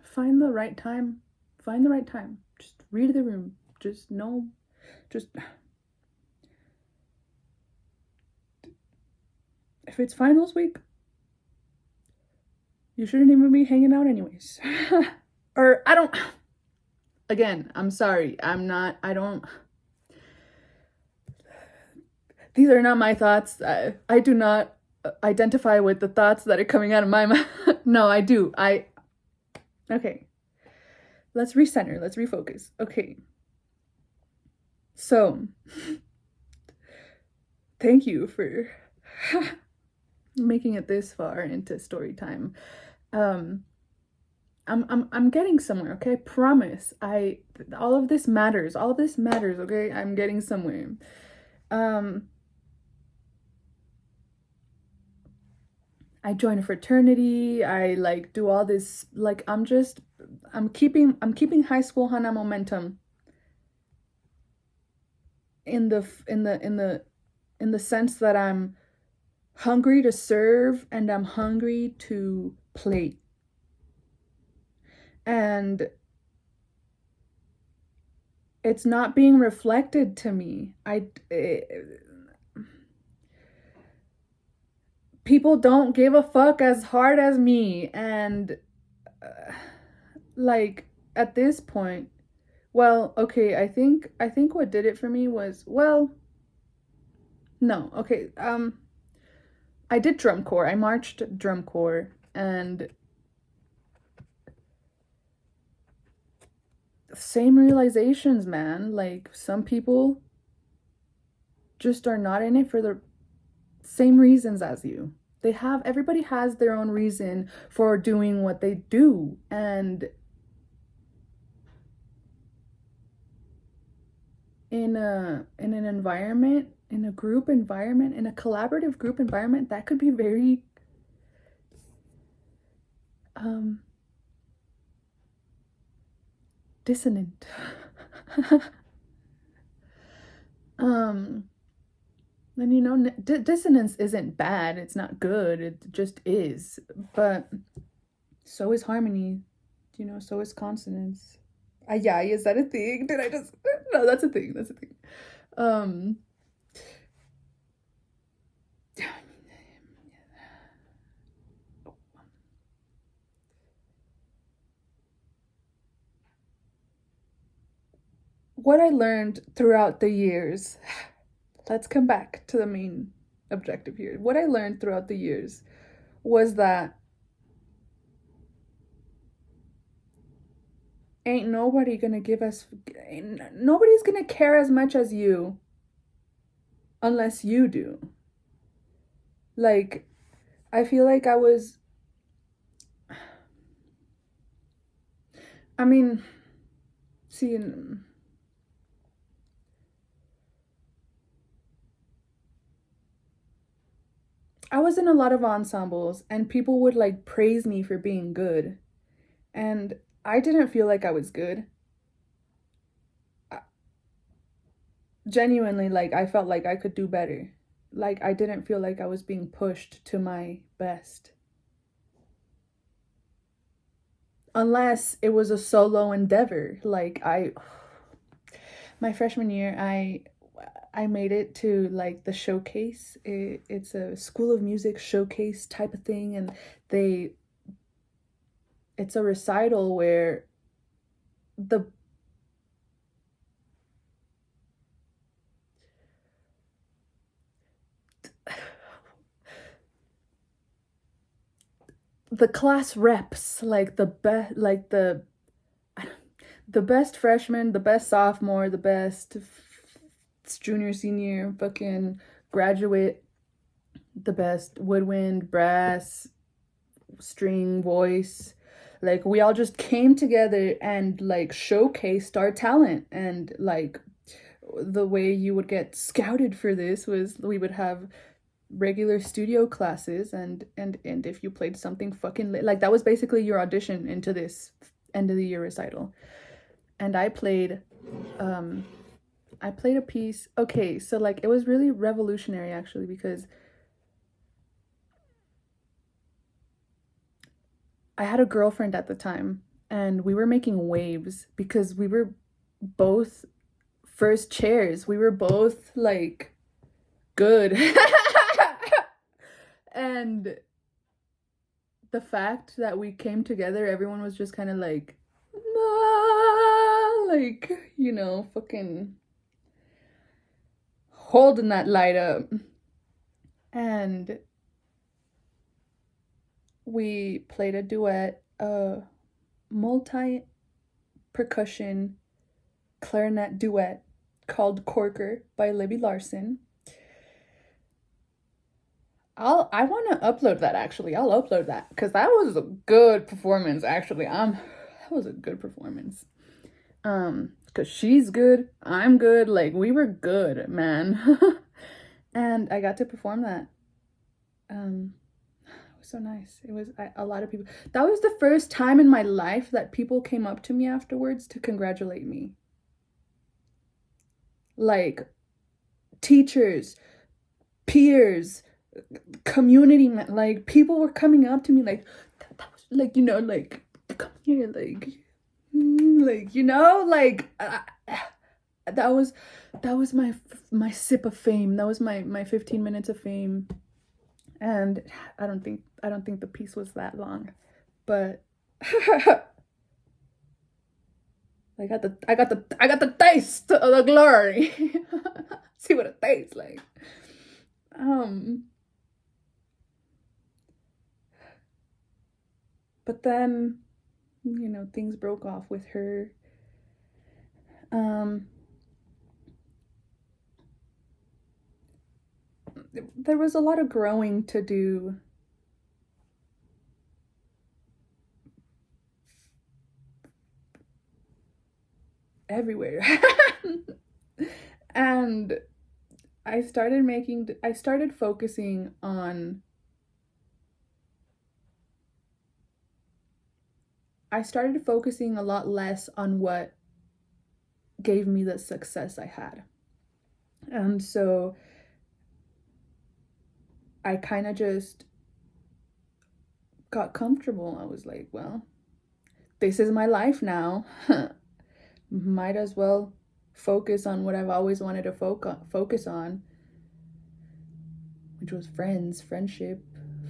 find the right time. Find the right time. Just read the room. Just know. Just if it's finals week, you shouldn't even be hanging out anyways. Or I don't. Again, I'm sorry. I don't. These are not my thoughts. I do not identify with the thoughts that are coming out of my mouth. No, I do. Okay. Let's recenter. Let's refocus. Okay. So, thank you for making it this far into story time. I'm getting somewhere, okay? I promise. All of this matters. All of this matters, okay? I'm getting somewhere. I join a fraternity. I like do all this, like, I'm keeping high school Hana momentum in the sense that I'm hungry to serve and I'm hungry to play. And it's not being reflected to me. People don't give a fuck as hard as me, and like, at this point, well, okay, I think what did it for me was, well, no, okay, I did drum corps. I marched drum corps, and same realizations, man. Like, some people just are not in it for the same reasons as you. Everybody has their own reason for doing what they do. And in an environment, in a group environment, in a collaborative group environment, that could be very um dissonant. um and you know, dissonance isn't bad, it's not good, it just is. But so is harmony, you know, so is consonance. Yeah, is that a thing? Did I just no, that's a thing, that's a thing. um what I learned throughout the years, let's come back to the main objective here. What I learned throughout the years was that ain't nobody gonna give us, nobody's gonna care as much as you unless you do. Like, I feel like I mean, see, I was in a lot of ensembles and people would like praise me for being good. And I didn't feel like I was good. Genuinely, like, I felt like I could do better. Like, I didn't feel like I was being pushed to my best. Unless it was a solo endeavor. My freshman year, I made it to like the showcase. It's a School of Music showcase type of thing, and they it's a recital where the the class reps, like the best freshman, the best sophomore, the best junior, senior, fucking graduate, the best woodwind, brass, string, voice. Like, we all just came together and like showcased our talent. And like, the way you would get scouted for this was we would have regular studio classes, and if you played something fucking like, that was basically your audition into this end of the year recital. And I played a piece. Okay, so like, it was really revolutionary actually, because I had a girlfriend at the time and we were making waves because we were both first chairs. We were both like good. And the fact that we came together, everyone was just kind of like, ah, like, you know, fucking holding that light up. And we played a duet, a multi percussion clarinet duet called Corker by Libby Larson. I want to upload that actually. I'll upload that because that was a good performance actually. That was a good performance. Because she's good, I'm good, like, we were good, man. And I got to perform that. It was so nice. It was a lot of people. That was the first time in my life that people came up to me afterwards to congratulate me. Like, teachers, peers, community, like, people were coming up to me like, that was like, you know, like, come here, like, you know, like, that was my sip of fame. That was my 15 minutes of fame. And I don't think the piece was that long, but I got the taste of the glory. See what it tastes like. But then, you know, things broke off with her. There was a lot of growing to do. Everywhere. And I started focusing on I started focusing a lot less on what gave me the success I had. And so I kind of just got comfortable. I was like, well, this is my life now. Might as well focus on what I've always wanted to focus on, which was friends, friendship,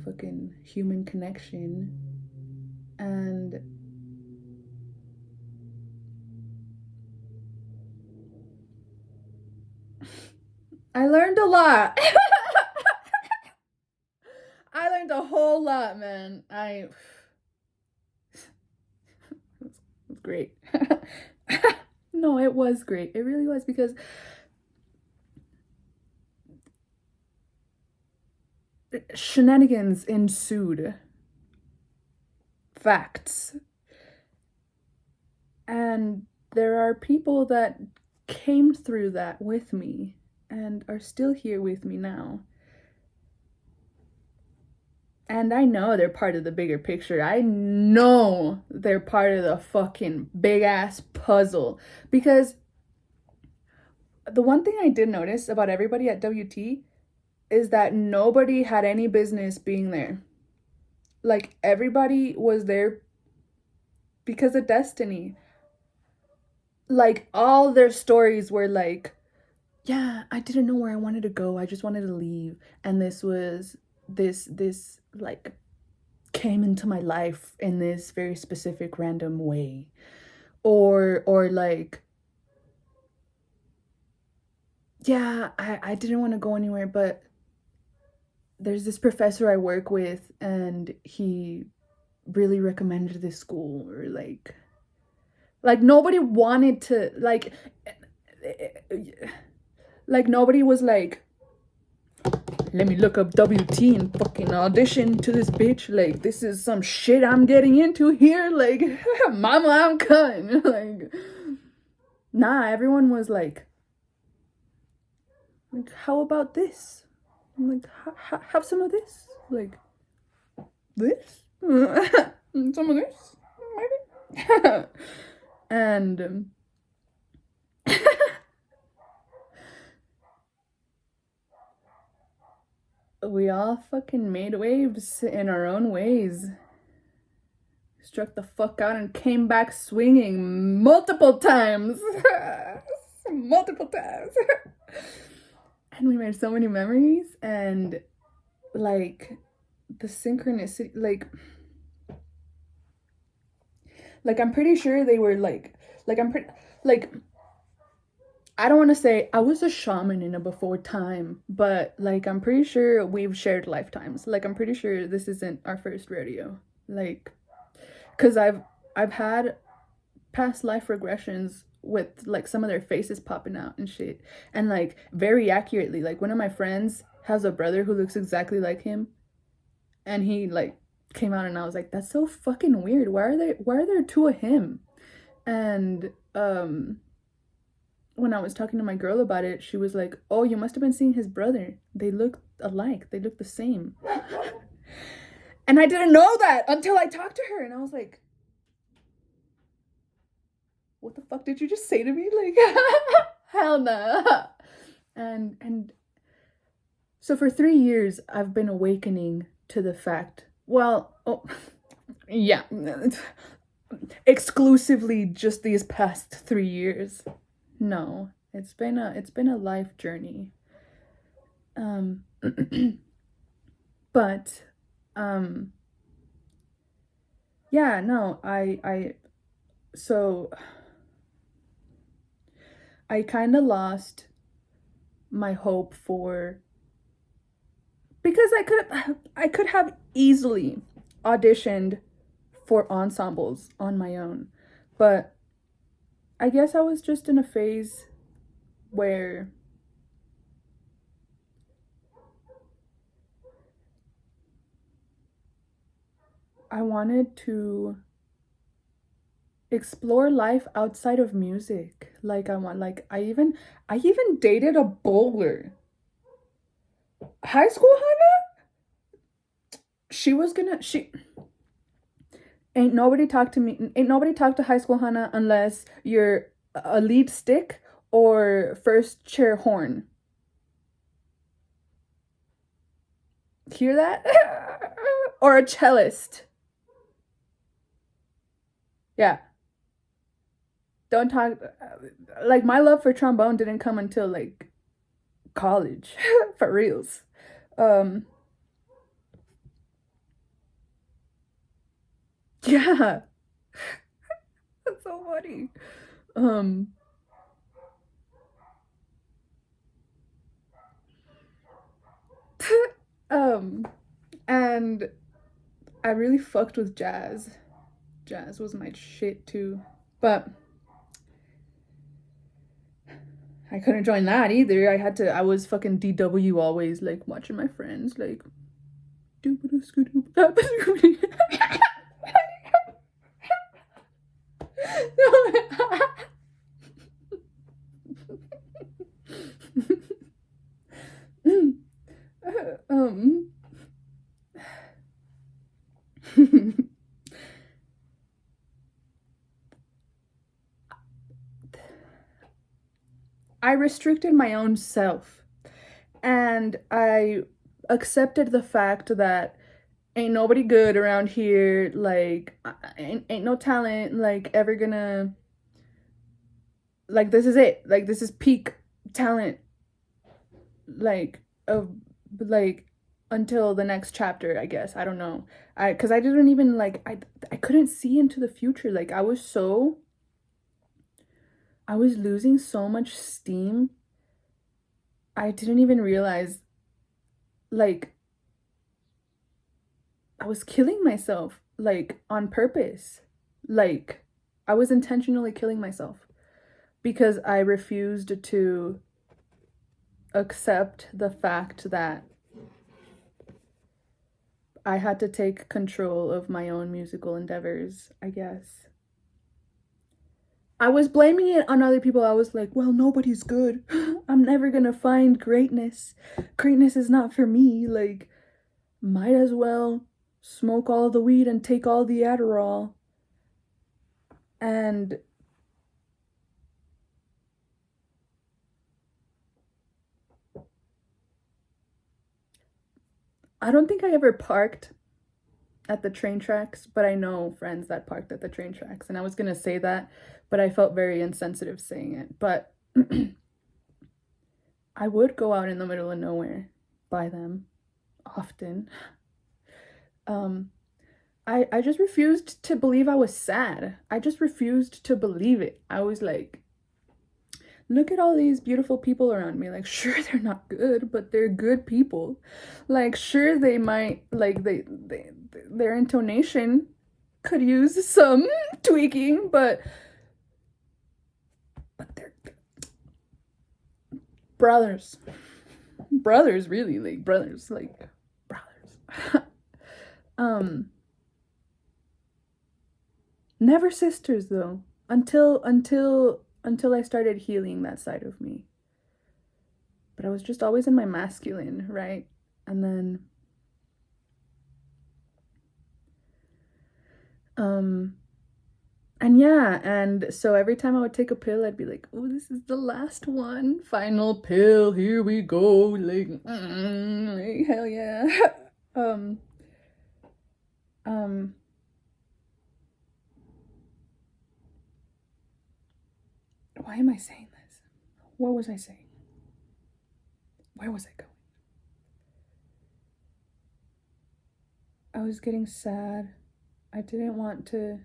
fucking human connection. And I learned a lot. I learned a whole lot, man. It was great. No, it was great. It really was, because shenanigans ensued. Facts. And there are people that came through that with me and are still here with me now. And I know they're part of the bigger picture. I know they're part of the fucking big ass puzzle. Because the one thing I did notice about everybody at WT is that nobody had any business being there. Like, everybody was there because of destiny. Like, all their stories were like, yeah, I didn't know where I wanted to go. I just wanted to leave. And this like came into my life in this very specific random way. Or like, yeah, I didn't want to go anywhere, but there's this professor I work with and he really recommended this school. Or like nobody wanted to, like nobody was like, let me look up WT and fucking audition to this bitch. Like, this is some shit I'm getting into here. Like, mama, I'm coming. Like, nah, everyone was like, how about this? I'm like, have some of this. Like, this? Some of this? Maybe? And we all fucking made waves in our own ways. Struck the fuck out and came back swinging multiple times. Multiple times. And we made so many memories, and like the synchronicity, like I'm pretty sure they were like I'm pretty, like, I don't want to say I was a shaman in a before time, but like I'm pretty sure we've shared lifetimes. Like, I'm pretty sure this isn't our first rodeo. Like, because I've had past life regressions with like some of their faces popping out and shit, and like very accurately. Like, one of my friends has a brother who looks exactly like him, and he like came out, and I was like, that's so fucking weird. Why are there two of him? And when I was talking to my girl about it, she was like, oh, you must have been seeing his brother. They look alike. They look the same. And I didn't know that until I talked to her, and I was like, what the fuck did you just say to me? Like, hell nah. And so for 3 years, I've been awakening to the fact, well, oh, yeah, exclusively just these past 3 years. No, it's been a life journey. But yeah, no, so I kind of lost my hope for, because I could have easily auditioned for ensembles on my own, but I guess I was just in a phase where I wanted to explore life outside of music. Like, I even dated a bowler. High school Hannah? She Ain't nobody talk to me. Ain't nobody talk to high school Hannah unless you're a lead stick or first chair horn. Hear that? Or a cellist. Yeah. Don't talk. Like, my love for trombone didn't come until like college, for reals. Yeah, that's so funny. Um, um, and I really fucked with jazz. Jazz was my shit too. But I couldn't join that either. I was fucking DW always, like, watching my friends, like, um, I restricted my own self, and I accepted the fact that ain't nobody good around here, like, ain't no talent, like, ever gonna, like, this is it, like, this is peak talent, like, of, like, until the next chapter, I guess. I don't know. Because I didn't even, like, I couldn't see into the future. Like, I was losing so much steam. I didn't even realize, like, I was killing myself, like, on purpose. Like, I was intentionally killing myself because I refused to accept the fact that I had to take control of my own musical endeavors, I guess. I was blaming it on other people. I was like, well, nobody's good. I'm never gonna find greatness. Greatness is not for me. Like, might as well smoke all the weed and take all the Adderall. And I don't think I ever parked at the train tracks, but I know friends that parked at the train tracks. And I was gonna say that, but I felt very insensitive saying it. But I would go out in the middle of nowhere by them often. Um, I just refused to believe I was sad. I just refused to believe it. I was like, look at all these beautiful people around me. Like, sure, they're not good, but they're good people. Like, sure, they might, like, their intonation could use some tweaking, but they're brothers. Brothers, really, like, brothers, like, brothers. Never sisters, though, until I started healing that side of me. But I was just always in my masculine, right? And then and yeah, and so every time I would take a pill, I'd be like, oh, this is the last one. Final pill, here we go. Like hell yeah. um um why am I saying this? What was I saying? Where was I going? I was getting sad. I didn't want to.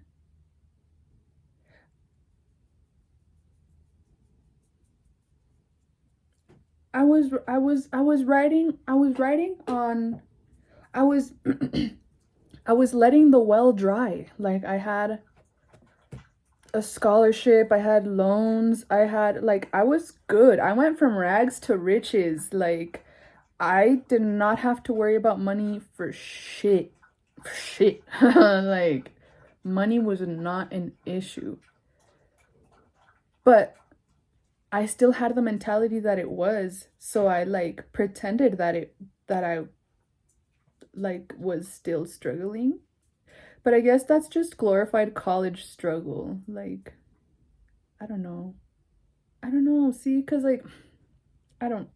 I was writing on I was I was letting the well dry. Like, I had a scholarship, I had loans, I had, like, I was good. I went from rags to riches. Like, I did not have to worry about money for shit. For shit. Like, money was not an issue. But I still had the mentality that it was, so I, like, pretended that I, like, was still struggling. But I guess that's just glorified college struggle. Like, I don't know. I don't know. See, because, like, I don't.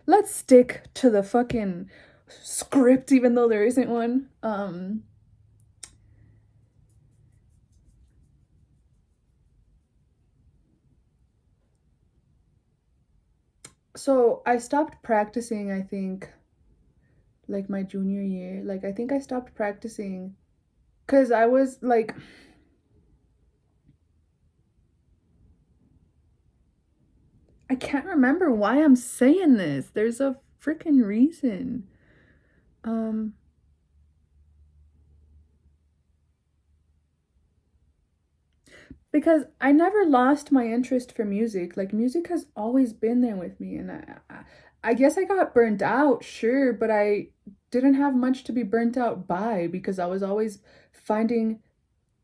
Let's stick to the fucking script, even though there isn't one. So I stopped practicing, I think, like my junior year. Like, I think I stopped practicing because I was like, I can't remember why I'm saying this. There's a freaking reason. Um, because I never lost my interest for music. Like, music has always been there with me, and I guess I got burnt out, sure, but I didn't have much to be burnt out by because I was always finding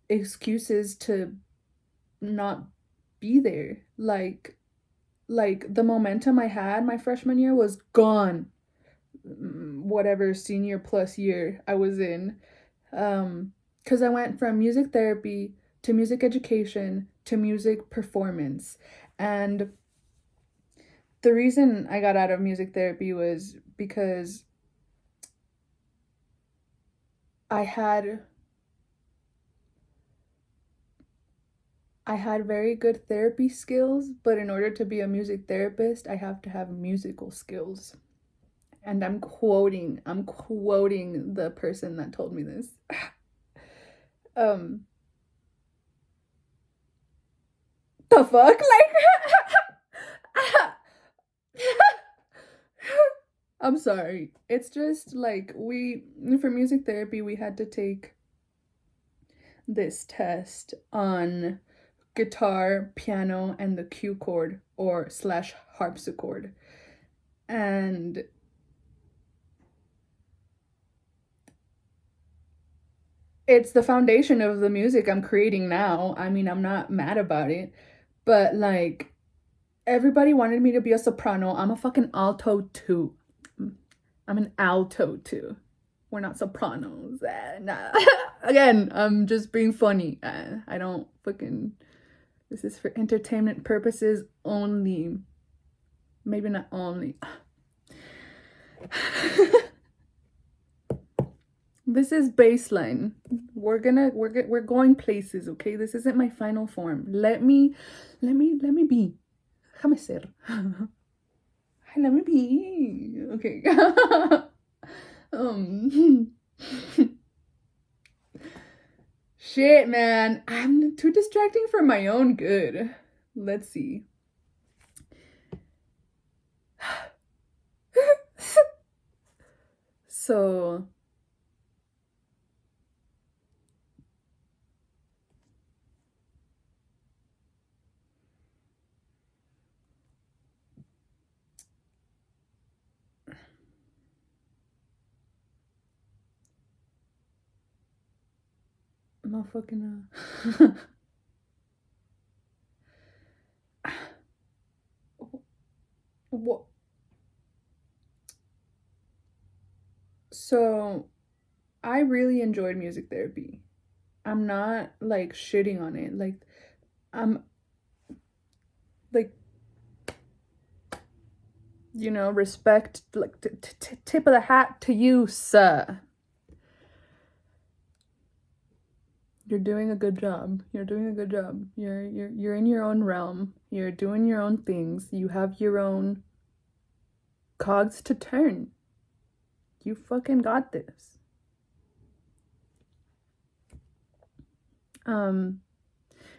excuses to not be there. Like the momentum I had my freshman year was gone. Whatever senior plus year I was in. Because I went from music therapy to music education to music performance. And the reason I got out of music therapy was because I had I had very good therapy skills, but in order to be a music therapist, I have to have musical skills. And I'm quoting the person that told me this. um the fuck? Like I'm sorry. It's just like for music therapy, we had to take this test on guitar, piano, and the Q chord or slash harpsichord. And it's the foundation of the music I'm creating now. I mean, I'm not mad about it, but like everybody wanted me to be a soprano. I'm a fucking alto too. I'm an alto too. We're not sopranos. Nah. Again, I'm just being funny. I don't fucking. This is for entertainment purposes only. Maybe not only. This is baseline. We're going places, okay? This isn't my final form. Let me be. Déjame ser. Let me be. Okay. um Shit, man. I'm too distracting for my own good. Let's see. So, motherfucking what? So, I really enjoyed music therapy. I'm not like shitting on it. Like, I'm like, respect, like, tip of the hat to you, sir. You're doing a good job. You're doing a good job. You're in your own realm. You're doing your own things. You have your own cogs to turn. You fucking got this. Um,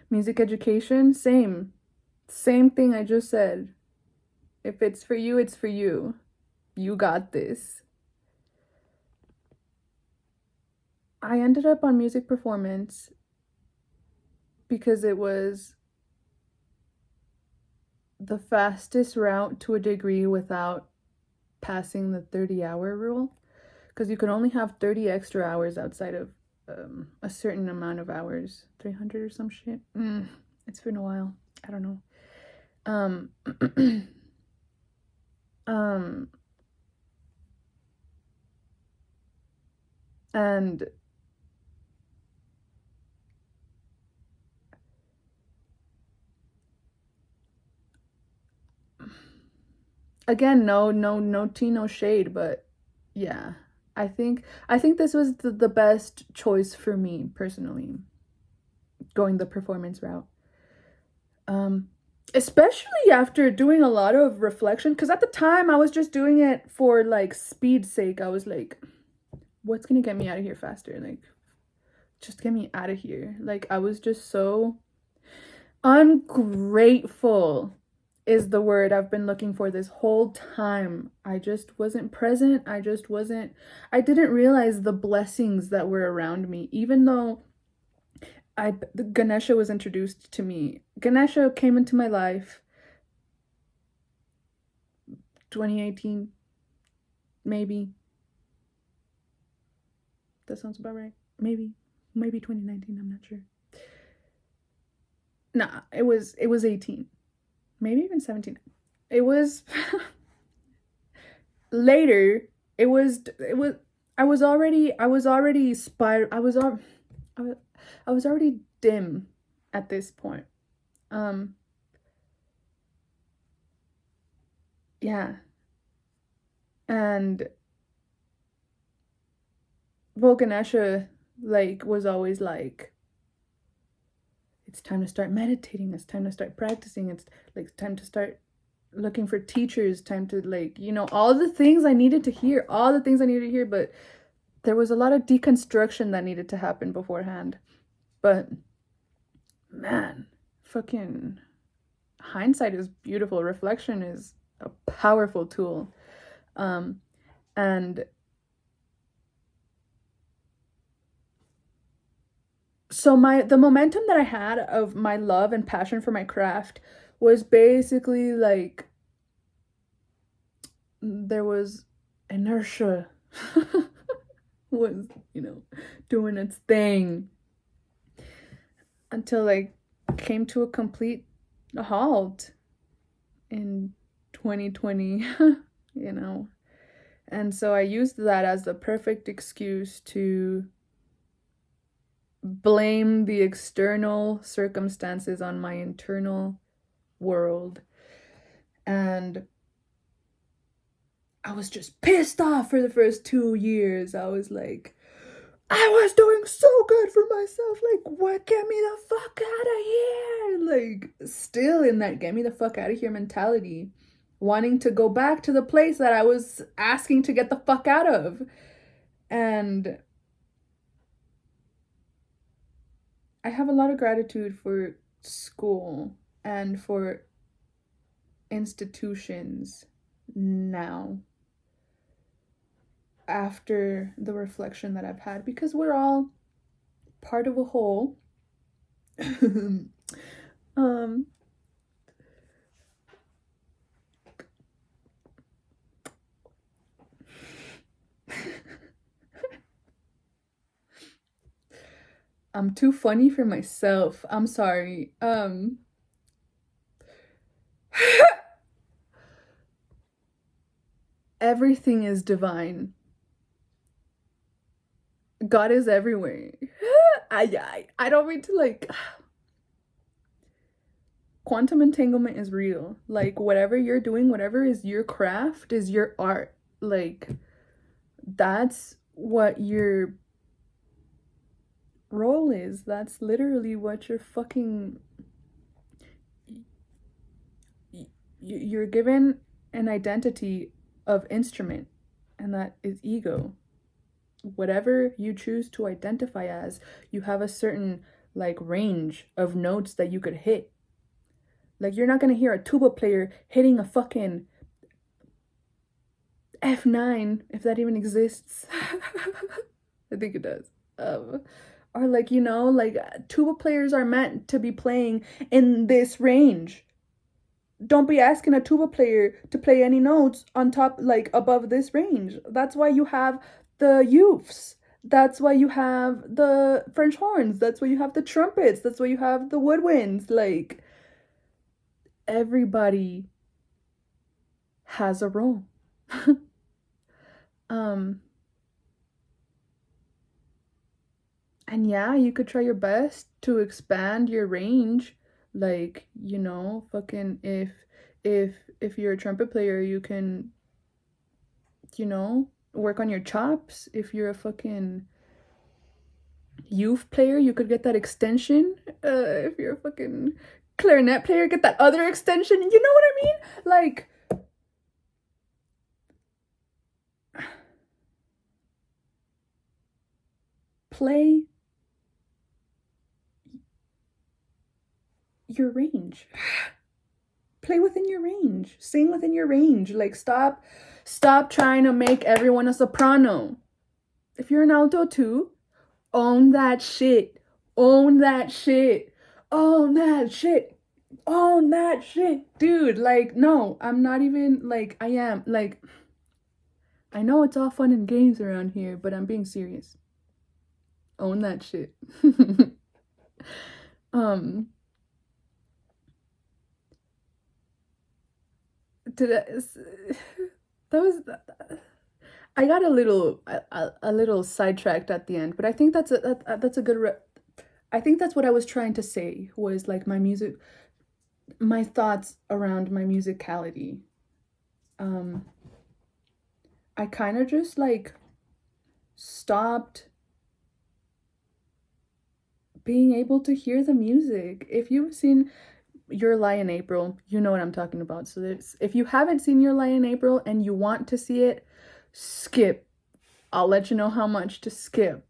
Music education, same. Same thing I just said. If it's for you, it's for you. You got this. I ended up on music performance because it was the fastest route to a degree without passing the 30-hour rule. Because you can only have 30 extra hours outside of a certain amount of hours. 300 or some shit. It's been a while. I don't know. Um, and Again, no tea, no shade, but yeah. I think this was the best choice for me personally, going the performance route. Um, Especially after doing a lot of reflection, because at the time I was just doing it for like speed's sake. I was like, what's gonna get me out of here faster? Like, just get me out of here. Like, I was just so ungrateful is the word I've been looking for this whole time. I just wasn't present. I didn't realize the blessings that were around me, even though Ganesha was introduced to me. Ganesha came into my life 2018, maybe. That sounds about right. Maybe 2019, I'm not sure. Nah, it was 18. Maybe even 17. It was later. It was I was already I was already dim at this point. Um yeah. And Ganesha like was always like, it's time to start meditating, it's time to start practicing, it's like time to start looking for teachers, time to like, all the things I needed to hear, but there was a lot of deconstruction that needed to happen beforehand. But man, fucking hindsight is beautiful. Reflection is a powerful tool. And so the momentum that I had of my love and passion for my craft was basically like there was inertia was, doing its thing until I came to a complete halt in 2020, you know. And so I used that as the perfect excuse to blame the external circumstances on my internal world. And I was just pissed off for the first 2 years. I was like, I was doing so good for myself. Like, what? Get me the fuck out of here. Like, still in that get me the fuck out of here mentality. Wanting to go back to the place that I was asking to get the fuck out of. And I have a lot of gratitude for school and for institutions now, after the reflection that I've had, because we're all part of a whole. um I'm too funny for myself. I'm sorry. Everything is divine. God is everywhere. I don't mean to like, quantum entanglement is real. Like, whatever you're doing, whatever is your craft, is your art. Like, that's what your role is. That's literally what you're fucking. You're given an identity of instrument, and that is ego. Whatever you choose to identify as, you have a certain like range of notes that you could hit. Like, you're not gonna hear a tuba player hitting a fucking F9, if that even exists. I think it does. Or like, like tuba players are meant to be playing in this range. Don't be asking a tuba player to play any notes on top, like above this range. That's why you have the youths. That's why you have the French horns. That's why you have the trumpets. That's why you have the woodwinds. Like, everybody has a role. um and yeah, you could try your best to expand your range. Like, fucking, if you're a trumpet player, you can, you know, work on your chops. If you're a fucking youth player, you could get that extension. If you're a fucking clarinet player, get that other extension. You know what I mean? Like, play your range. Play within your range. Sing within your range. Like, stop trying to make everyone a soprano. If you're an alto too, own that shit. Own that shit. Own that shit. Own that shit. Dude, like, no, I'm not even, like, I am. Like, I know it's all fun and games around here, but I'm being serious. Own that shit. That was, I got a little sidetracked at the end, but I think that's a good I think that's what I was trying to say, was like my thoughts around my musicality. I kind of just like stopped being able to hear the music. If you've seen Your Lie in April, you know what I'm talking about. So if you haven't seen Your Lie in April and you want to see it, skip. I'll let you know how much to skip.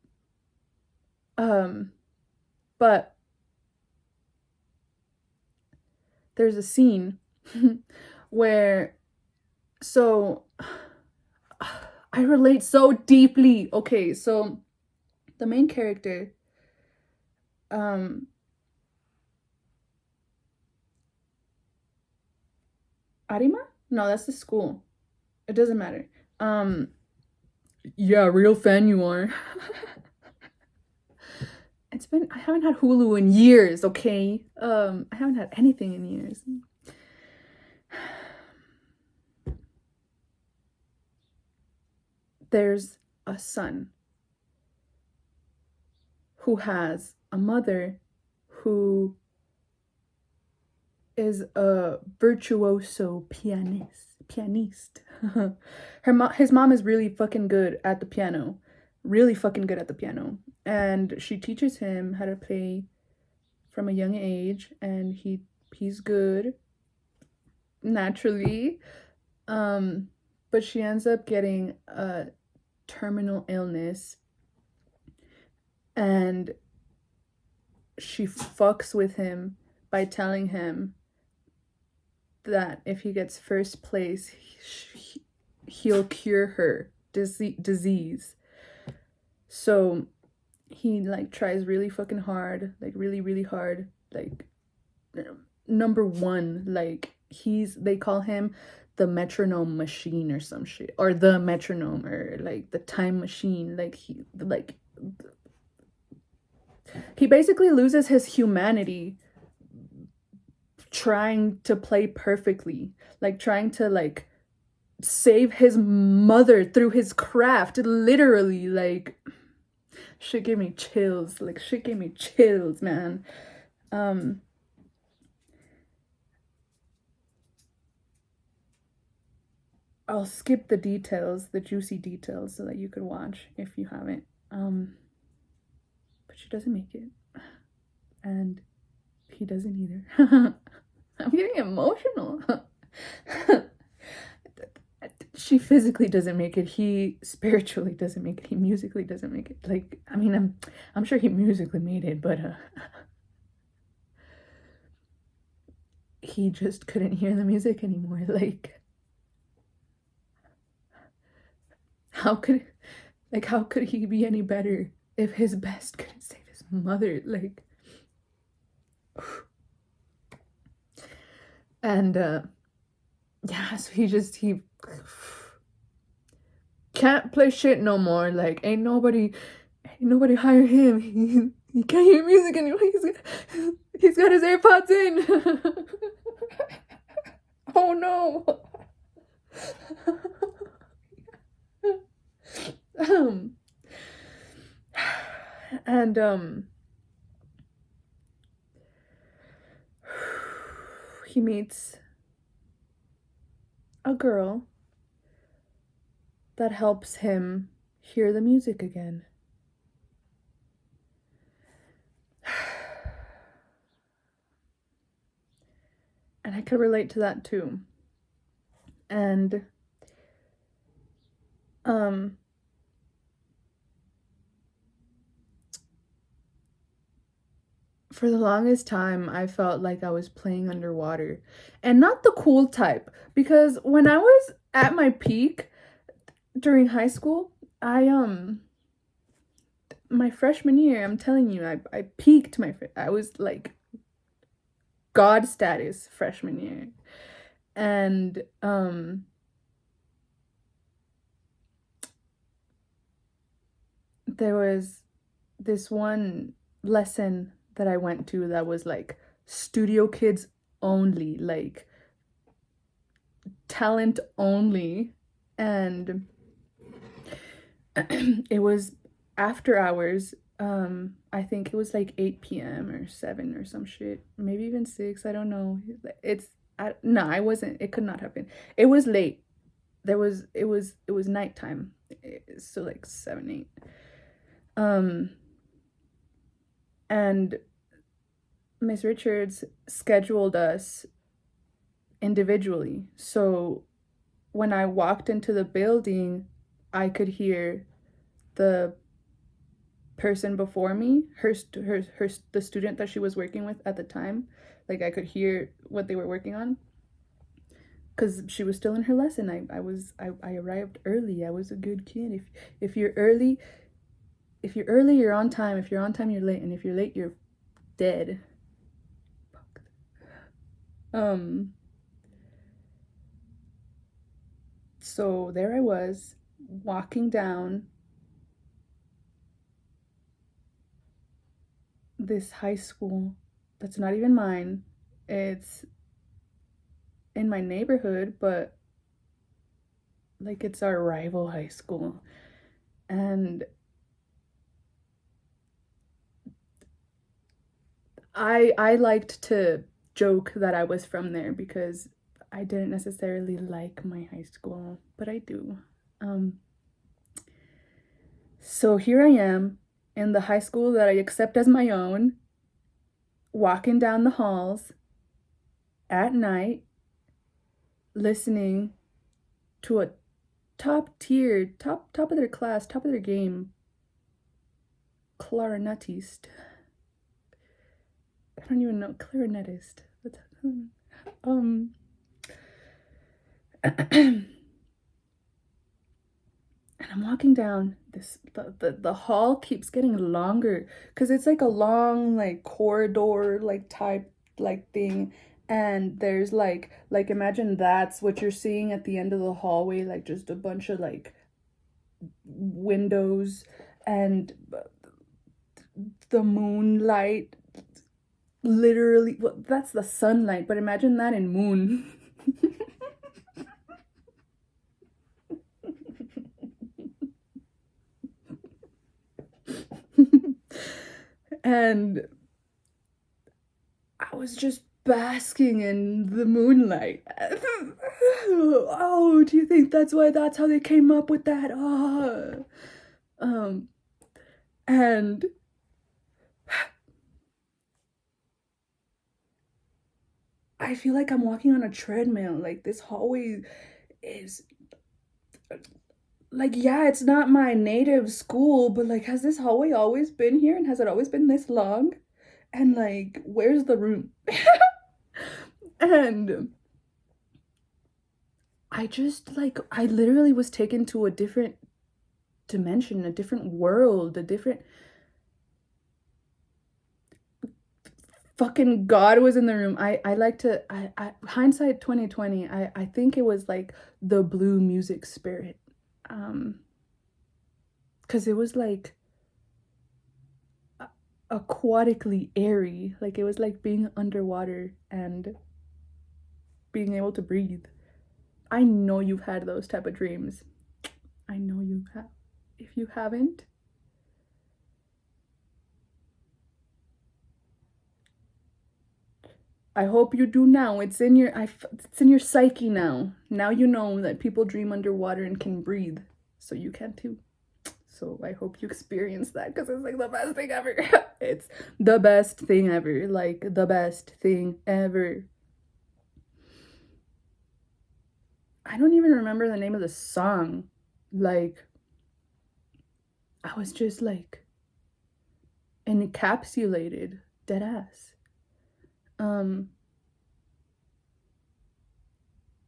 But there's a scene where, so I relate so deeply. Okay, so the main character, Arima? No, that's the school. It doesn't matter. Yeah, real fan you are. I haven't had Hulu in years, okay? I haven't had anything in years. There's a son who has a mother who is a virtuoso pianist. His mom is really fucking good at the piano. Really fucking good at the piano. And she teaches him how to play from a young age, and he's good naturally. But she ends up getting a terminal illness, and she fucks with him by telling him that if he gets first place, he'll cure her disease. So he like tries really fucking hard, like really, really hard. Like, number one, like they call him the metronome machine or some shit, or the metronome, or like the time machine. Like he basically loses his humanity trying to play perfectly, like trying to like save his mother through his craft, literally. Like, shit gave me chills. Like, shit gave me chills, man. I'll skip the details, the juicy details, so that you could watch if you haven't. But she doesn't make it, and he doesn't either. I'm getting emotional. She physically doesn't make it. He spiritually doesn't make it. He musically doesn't make it. Like, I mean, I'm sure he musically made it, but he just couldn't hear the music anymore. Like, how could he be any better if his best couldn't save his mother? Like, and yeah, so he can't play shit no more. Like, ain't nobody hire him. He can't hear music anymore. He's got his AirPods in. Oh no. And he meets a girl that helps him hear the music again. And I could relate to that too. And um for the longest time I felt like I was playing underwater, and not the cool type, because when I was at my peak during high school, I my freshman year, I'm telling you, I peaked I was like god status freshman year. And there was this one lesson that I went to that was like studio kids only, like talent only. And it was after hours. I think it was like 8 p.m. or 7 or some shit, maybe even 6, I don't know. No, I wasn't, it could not have been. It was late. It was nighttime, so like 7, 8. And Miss Richards scheduled us individually. So when I walked into the building, I could hear the person before me, the student that she was working with at the time. Like, I could hear what they were working on because she was still in her lesson. I arrived early. I was a good kid. If you're early, you're on time. If you're on time, you're late, and if you're late, you're dead. So there I was, walking down this high school that's not even mine. It's in my neighborhood, but like it's our rival high school. And I liked to joke that I was from there because I didn't necessarily like my high school, but I do. So here I am in the high school that I accept as my own, walking down the halls at night, listening to a top of their class, top of their game clarinetist. I don't even know, clarinetist. um and I'm walking down this, the hall keeps getting longer because it's like a long like corridor like type like thing. And there's like imagine that's what you're seeing at the end of the hallway, like just a bunch of like windows and the moonlight, literally, well, that's the sunlight, but imagine that in moon. And I was just basking in the moonlight. Oh, do you think that's how they came up with that? And I feel like I'm walking on a treadmill. Like, this hallway is like, yeah, it's not my native school, but like, has this hallway always been here, and has it always been this long? And like, where's the room? And I literally was taken to a different dimension, a different world, a different fucking God was in the room. I like to, hindsight 2020, I think it was like the blue music spirit. Because it was like aquatically airy. Like, it was like being underwater and being able to breathe. I know you've had those type of dreams. I know you have. If you haven't, I hope you do now. It's in your psyche now. Now you know that people dream underwater and can breathe, so you can too. So I hope you experience that because it's like the best thing ever. It's the best thing ever. Like the best thing ever. I don't even remember the name of the song. Like, I was just like encapsulated, dead ass.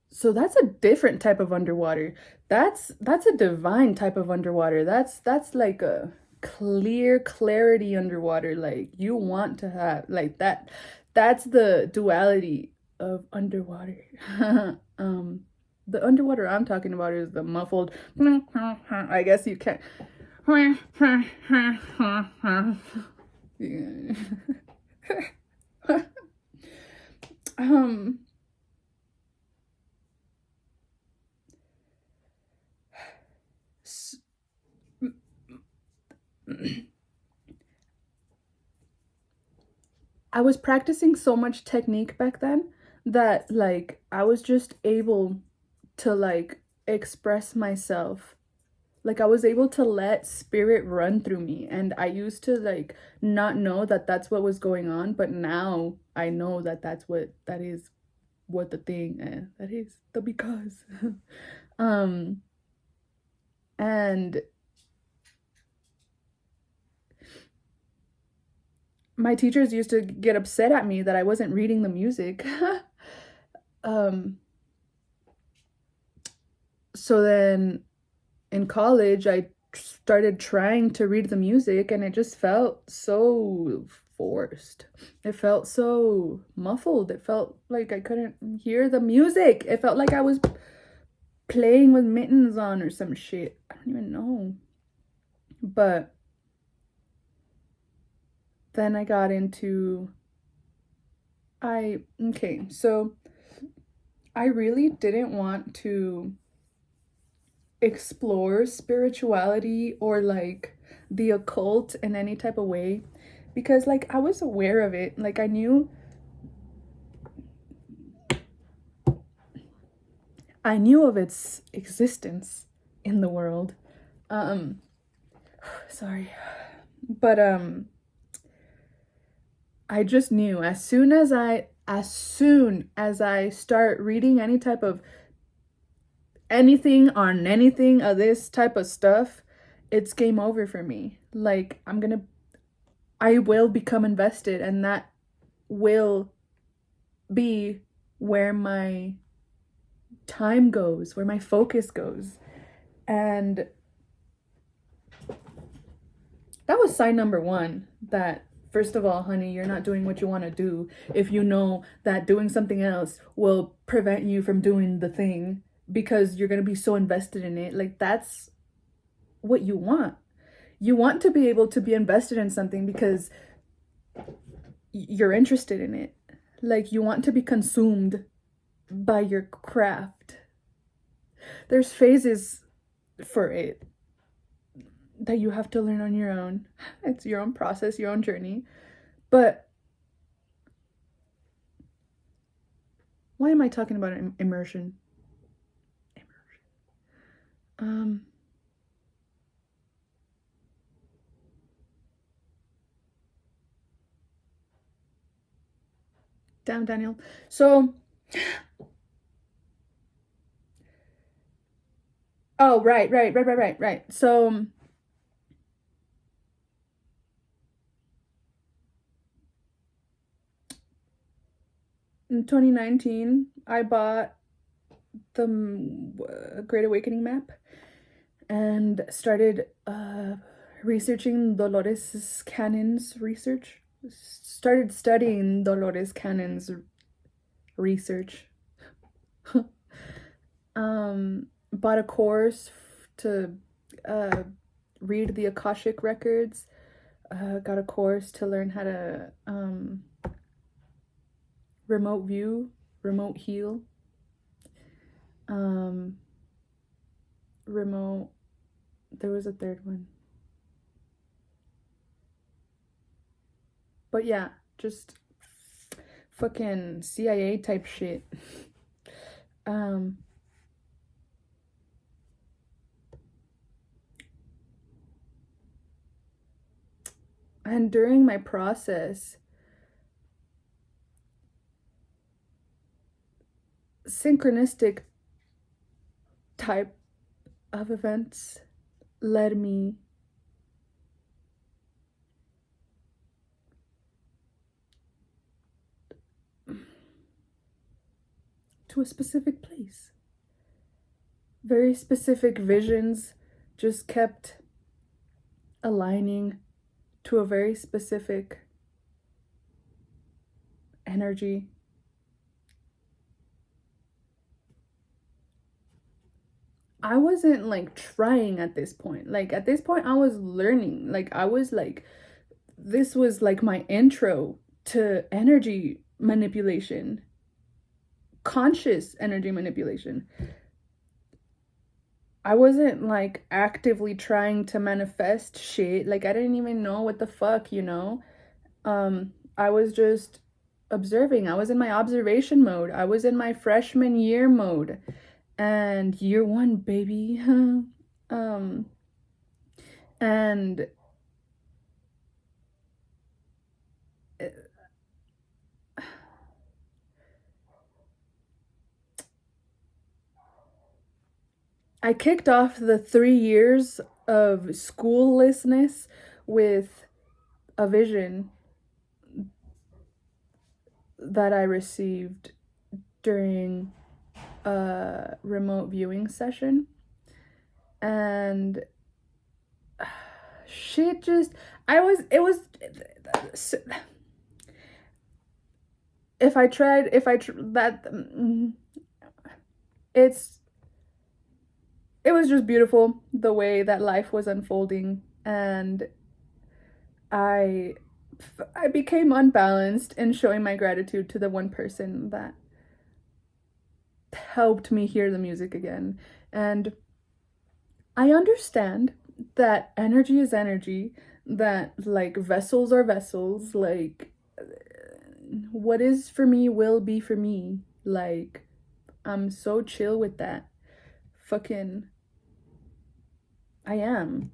So that's a different type of underwater. That's a divine type of underwater. That's like a clear clarity underwater. Like you want to have like that. That's the duality of underwater. um the underwater I'm talking about is the muffled I guess you can't. um I was practicing so much technique back then that like I was just able to like express myself. Like I was able to let spirit run through me, and I used to like not know that that's what was going on, but now I know that that is what the thing that is the because um and my teachers used to get upset at me that I wasn't reading the music. um so then in college I started trying to read the music, and it just felt so forced. It felt so muffled. It felt like I couldn't hear the music. It felt like I was playing with mittens on or some shit. I don't even know. But then I got into so I really didn't want to explore spirituality or like the occult in any type of way, because like I was aware of it. Like I knew of its existence in the world. Um sorry. But I just knew as soon as I start reading any type of anything on anything of this type of stuff, it's game over for me. Like I will become invested, and that will be where my time goes, where my focus goes. And that was sign number one, that first of all, honey, you're not doing what you want to do if you know that doing something else will prevent you from doing the thing because you're going to be so invested in it. Like that's what you want. You want to be able to be invested in something because you're interested in it. Like you want to be consumed by your craft. There's phases for it that you have to learn on your own. It's your own process, your own journey. But why am I talking about immersion? Um Damn, Daniel. So oh, right. So in 2019, I bought the Great Awakening map and started researching Dolores Cannon's research. Started studying Dolores Cannon's research. Bought a course to read the Akashic records. Got a course to learn how to remote view, remote heal, remote. There was a third one. But yeah, just fucking CIA type shit. Um, and during my process, synchronistic type of events led me to a specific place. Very specific visions just kept aligning to a very specific energy. I wasn't like trying at this point. Like at this point I was learning. Like I was like, this was like my intro to energy manipulation, conscious energy manipulation. I wasn't like actively trying to manifest shit. Like I didn't even know what the fuck, you know? I was just observing. I was in my observation mode. I was in my freshman year mode. And year one, baby. And I kicked off the 3 years of schoollessness with a vision that I received during a remote viewing session. And shit just, it was, it was just beautiful the way that life was unfolding, and I became unbalanced in showing my gratitude to the one person that helped me hear the music again. And I understand that energy is energy, that like vessels are vessels, like what is for me will be for me. Like I'm so chill with that. Fucking I am.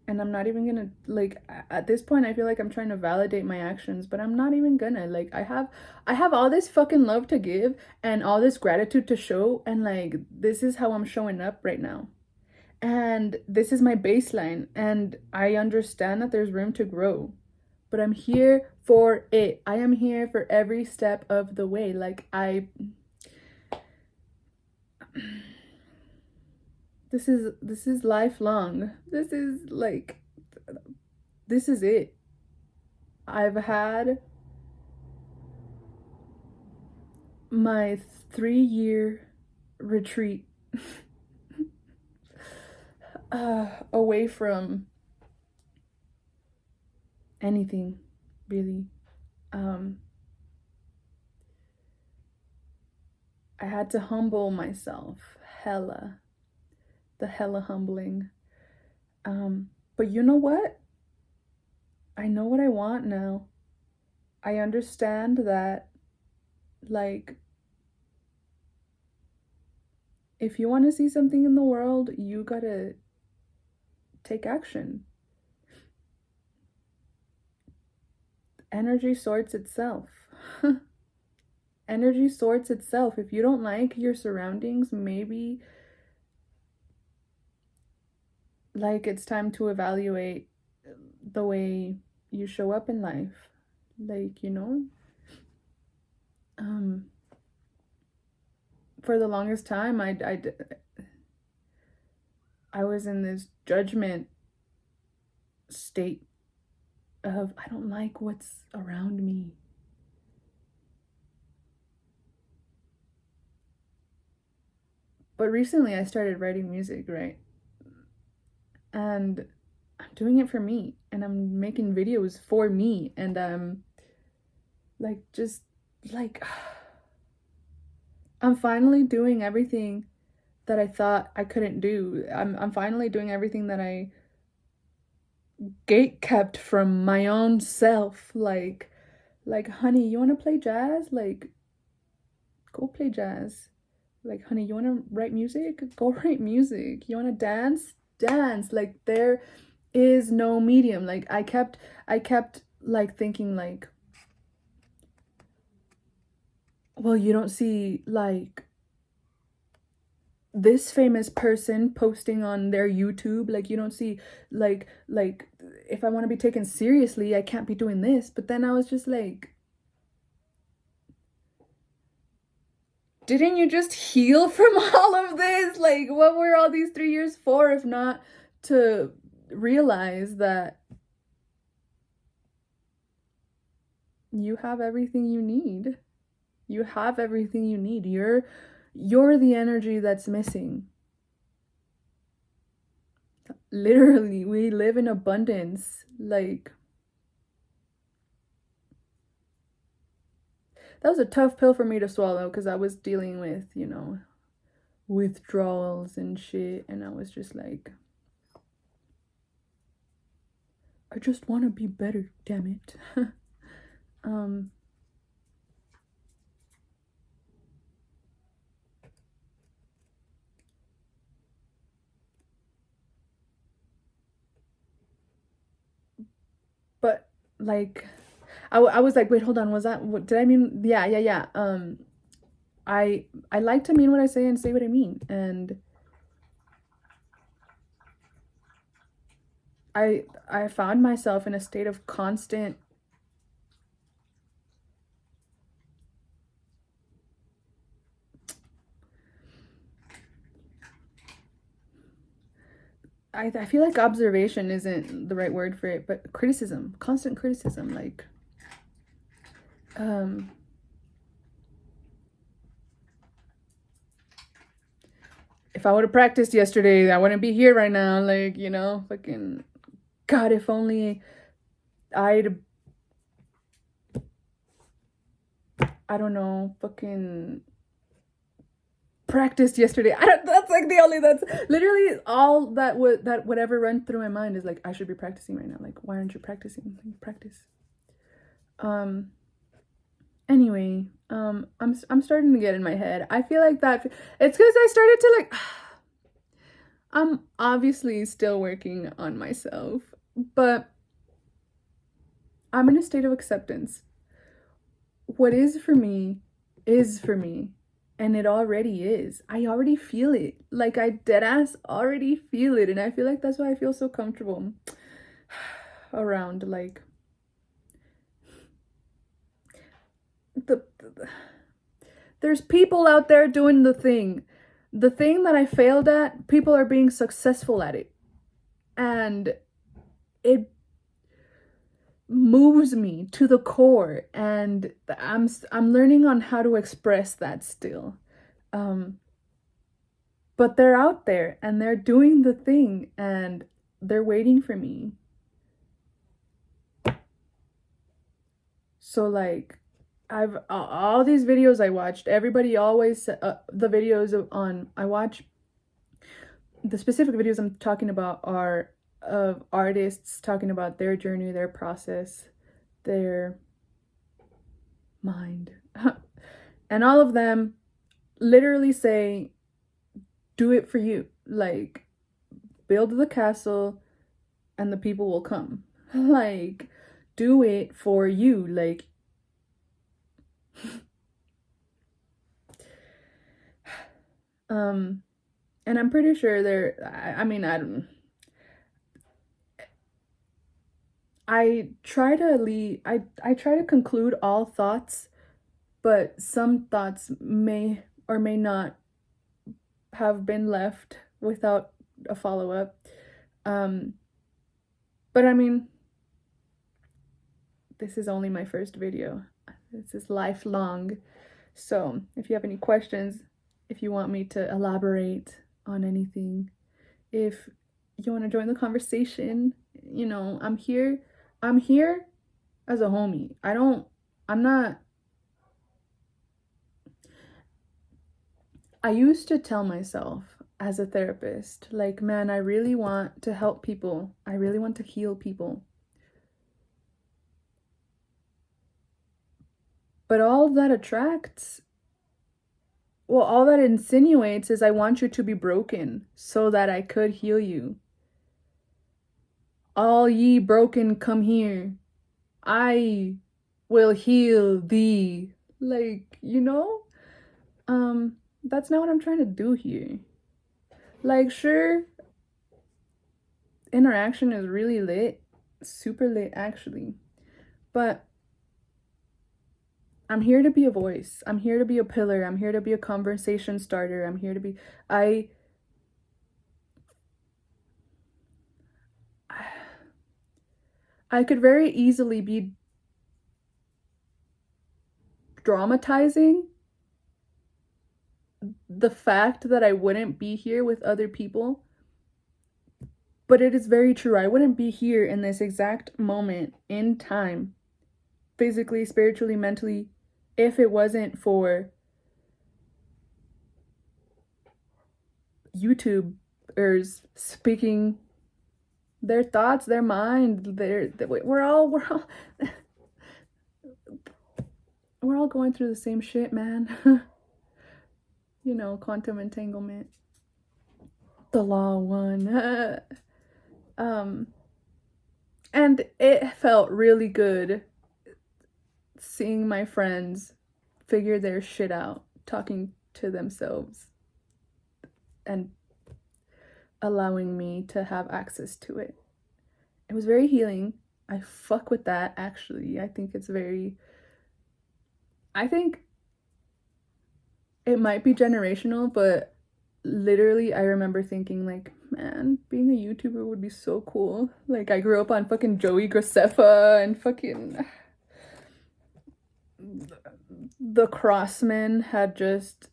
And I'm not even gonna, like, at this point I feel like I'm trying to validate my actions, but I'm not even gonna. Like I have all this fucking love to give and all this gratitude to show, and like this is how I'm showing up right now. And this is my baseline, and I understand that there's room to grow. But I'm here for it. I am here for every step of the way. Like this is lifelong. This is it. I've had my 3 year retreat away from anything, really. I had to humble myself, hella, the hella humbling. But you know what? I know what I want now. I understand that, like, if you want to see something in the world, you gotta take action. Energy sorts itself. Energy sorts itself. If you don't like your surroundings, maybe like it's time to evaluate the way you show up in life. Like, you know, for the longest time I was in this judgment state of I don't like what's around me. But recently I started writing music, right? And I'm doing it for me, and I'm making videos for me, and like just like I'm finally doing everything that I thought I couldn't do. I'm finally doing everything that I gate kept from my own self. Like Like, honey, you want to play jazz? Like, go play jazz. Like, honey, you want to write music? Go write music. You want to dance? Dance. Like, there is no medium. Like, I kept like thinking like, well, you don't see like this famous person posting on their YouTube. Like, you don't see like if I want to be taken seriously, I can't be doing this. But then I was just like, didn't you just heal from all of this? Like, what were all these 3 years for if not to realize that you have everything you need? You have everything you need. You're the energy that's missing. Literally, we live in abundance. Like, that was a tough pill for me to swallow because I was dealing with, withdrawals and shit. And I was just like, I just want to be better, damn it. um, but like, I was like, wait, hold on, was that, what did I mean? Yeah. I like to mean what I say and say what I mean. And I found myself in a state of constant I feel like observation isn't the right word for it, but criticism, constant criticism, like if I would have practiced yesterday, I wouldn't be here right now. Like, fucking God, if only I'd, I don't know, fucking practiced yesterday. That's like that's literally all that would ever run through my mind is like, I should be practicing right now. Like, why aren't you practicing? Like, practice. Anyway, I'm starting to get in my head. I feel like that it's because I started to like I'm obviously still working on myself, but I'm in a state of acceptance. What is for me is for me, and it already is. I already feel it. Like, I deadass already feel it, and I feel like that's why I feel so comfortable around like there's people out there doing the thing that I failed at. People are being successful at it, and it moves me to the core, and I'm learning on how to express that still. But they're out there and they're doing the thing and they're waiting for me. So like, I've all these videos I watched, everybody always the videos I watch, the specific videos I'm talking about are of artists talking about their journey, their process, their mind. And all of them literally say, do it for you. Like, build the castle and the people will come. Like, do it for you. Like, and I'm pretty sure I mean, I don't, I try to I try to conclude all thoughts, but some thoughts may or may not have been left without a follow-up. But I mean, this is only my first video. This is lifelong. So if you have any questions, if you want me to elaborate on anything, if you want to join the conversation, I'm here. I'm here as a homie. I'm not. I used to tell myself as a therapist, like, man, I really want to help people. I really want to heal people. But all that attracts, well, all that insinuates is I want you to be broken so that I could heal you. All ye broken, come here. I will heal thee. Like, that's not what I'm trying to do here. Like, sure, interaction is really lit, super lit actually, but I'm here to be a voice. I'm here to be a pillar. I'm here to be a conversation starter. I'm here to be, I could very easily be dramatizing the fact that I wouldn't be here with other people, but it is very true. I wouldn't be here in this exact moment in time, physically, spiritually, mentally, if it wasn't for YouTubers speaking their thoughts, their mind. We're all we're all going through the same shit, man. Quantum entanglement. The law won. And it felt really good seeing my friends figure their shit out, talking to themselves, and allowing me to have access to it. It was very healing. I fuck with that, actually. I think it might be generational, but literally I remember thinking, like, man, being a YouTuber would be so cool. Like, I grew up on fucking Joey Graceffa and fucking the Crossmen had just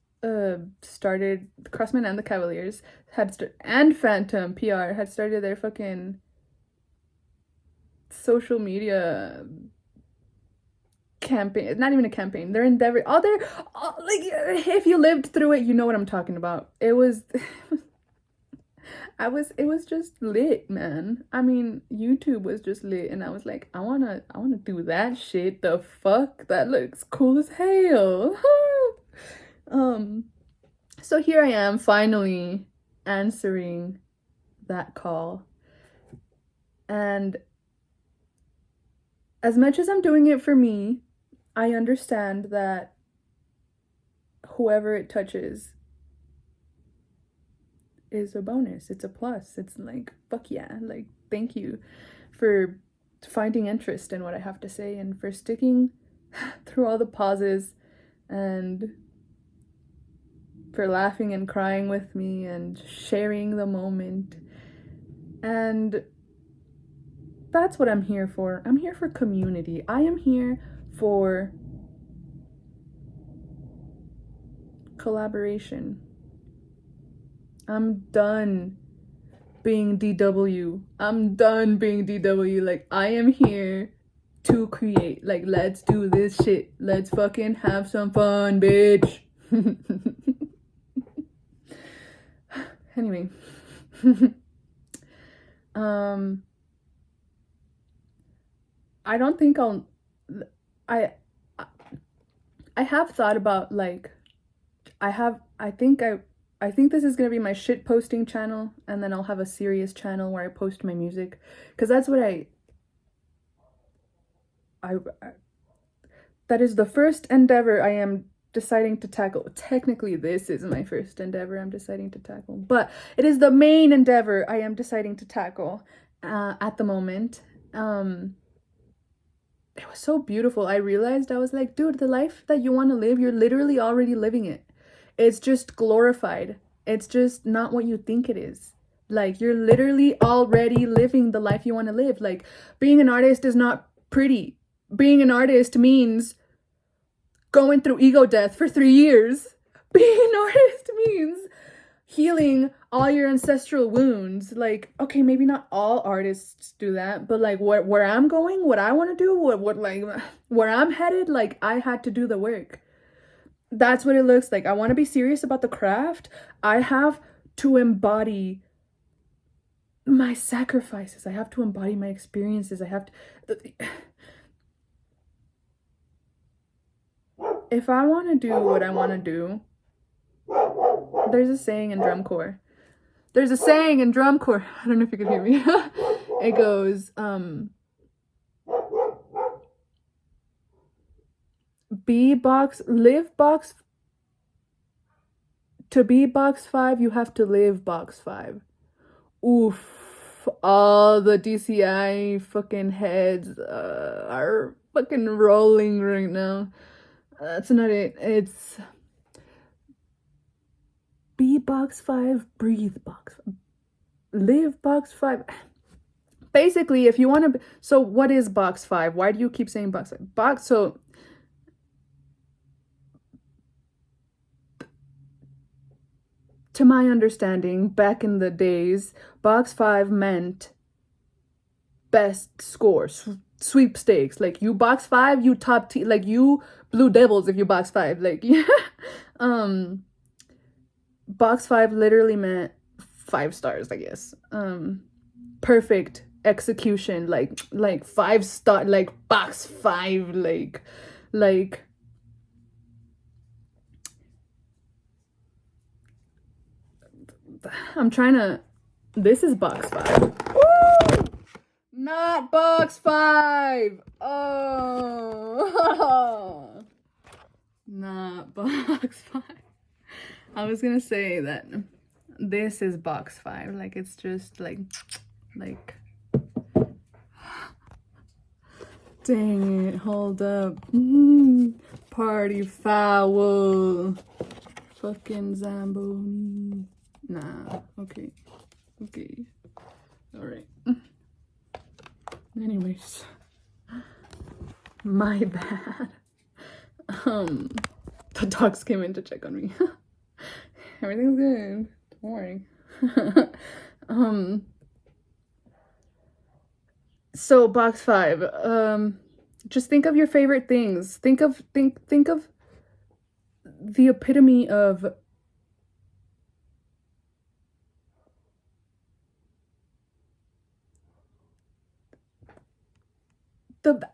started. The Crossmen and the Cavaliers and Phantom PR had started their fucking social media campaign. Not even a campaign. Their endeavor. Like, if you lived through it, you know what I'm talking about. It was it was just lit, man. I mean, YouTube was just lit, and I was like, I wanna do that shit. The fuck? That looks cool as hell. So here I am finally answering that call. And as much as I'm doing it for me, I understand that whoever it touches is a bonus. It's a plus. It's like, fuck yeah. Like, thank you for finding interest in what I have to say and for sticking through all the pauses and for laughing and crying with me and sharing the moment. And that's what I'm here for. I'm here for community. I am here for collaboration. I'm done being DW. I'm done being DW. Like, I am here to create. Like, let's do this shit. Let's fucking have some fun, bitch. Anyway. I don't think I have thought about, like, I think this is gonna be my shit posting channel, and then I'll have a serious channel where I post my music, because that's what I that is the first endeavor I am deciding to tackle. Technically, this is my first endeavor I'm deciding to tackle, but it is the main endeavor I am deciding to tackle at the moment. It was so beautiful. I realized, I was like, dude, the life that you want to live, you're literally already living it. It's just glorified. It's just not what you think it is. Like, you're literally already living the life you want to live. Like, being an artist is not pretty. Being an artist means going through ego death for 3 years. Being an artist means healing all your ancestral wounds. Like, okay, maybe not all artists do that, but like where I'm going, what I want to do, what like where I'm headed, like, I had to do the work. That's what it looks like. I want to be serious about the craft. I have to embody my sacrifices. I have to embody my experiences. I have to if I want to do what I want to do, there's a saying in drum corps. There's a saying in drum corps. I don't know if you can hear me. It goes, be box, live box. To be box 5, you have to live box 5. Oof. All the DCI fucking heads are fucking rolling right now. That's not it. It's be box 5, breathe box 5, live box 5. Basically, if you want to. So, what is box 5? Why do you keep saying box 5? So. To my understanding, back in the days, box 5 meant best scores, sweepstakes. Like, you box 5, you top team. Like, you Blue Devils if you box 5. Like, yeah. Box 5 literally meant 5 stars, I guess. Perfect execution, like 5-star, like box 5, like I'm trying to. This is box 5. Woo! Not box 5. Oh, not box 5. I was gonna say that this is box 5. Like, it's just like. Dang it! Hold up. Party foul. Fucking Zamboni. Nah. Okay. All right. Anyways, my bad. The dogs came in to check on me. Everything's good. Don't worry. So box 5. Just think of your favorite things. Think of the epitome of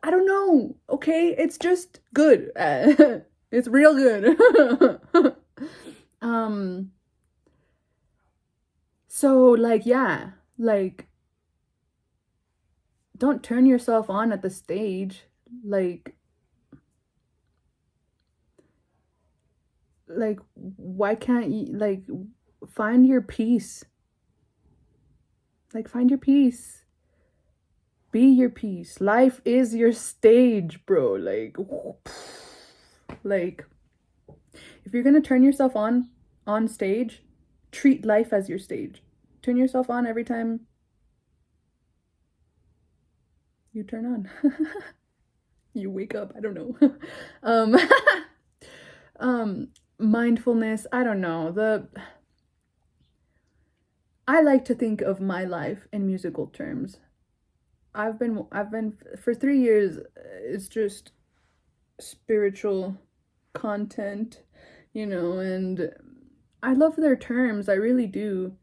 I don't know. Okay, it's just good. It's real good. So, like, yeah, like, don't turn yourself on at the stage. Like, why can't you, like, find your peace? Like, find your peace. Be your peace. Life is your stage, bro. Like, if you're gonna turn yourself on stage, treat life as your stage. Turn yourself on every time you turn on. You wake up. I don't know. Mindfulness. I don't know. I like to think of my life in musical terms. I've been for 3 years. It's just spiritual content, and I love their terms. I really do.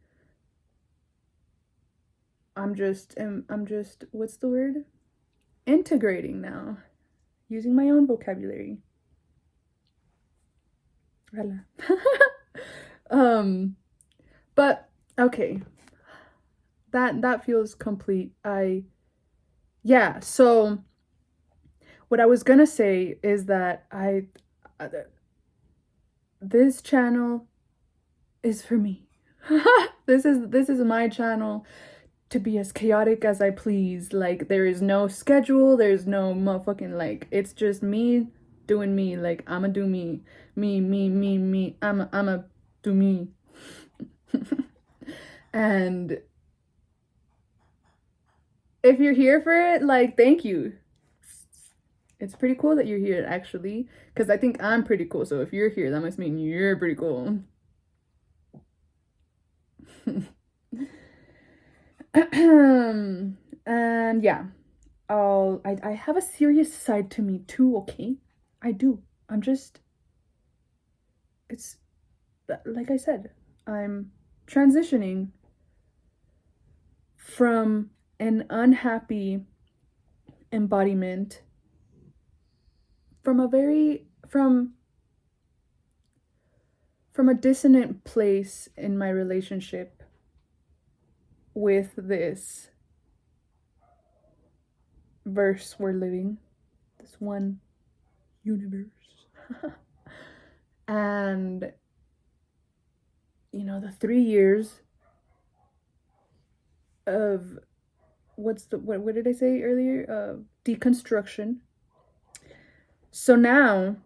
I'm just what's the word? Integrating now, using my own vocabulary. But okay, that feels complete. So what I was gonna say is that this channel is for me. This is my channel to be as chaotic as I please. Like, there is no schedule, there's no motherfucking, like, it's just me doing me. Like, I'ma do me. I'ma do me. And if you're here for it, like, thank you. It's pretty cool that you're here, actually, because I think I'm pretty cool. So if you're here, that must mean you're pretty cool. And yeah, I have a serious side to me too, okay? I do. It's like I said, I'm transitioning from an unhappy embodiment from from a dissonant place in my relationship with this verse we're living, this one universe. And, you know, the 3 years of what did I say earlier? Deconstruction. So now,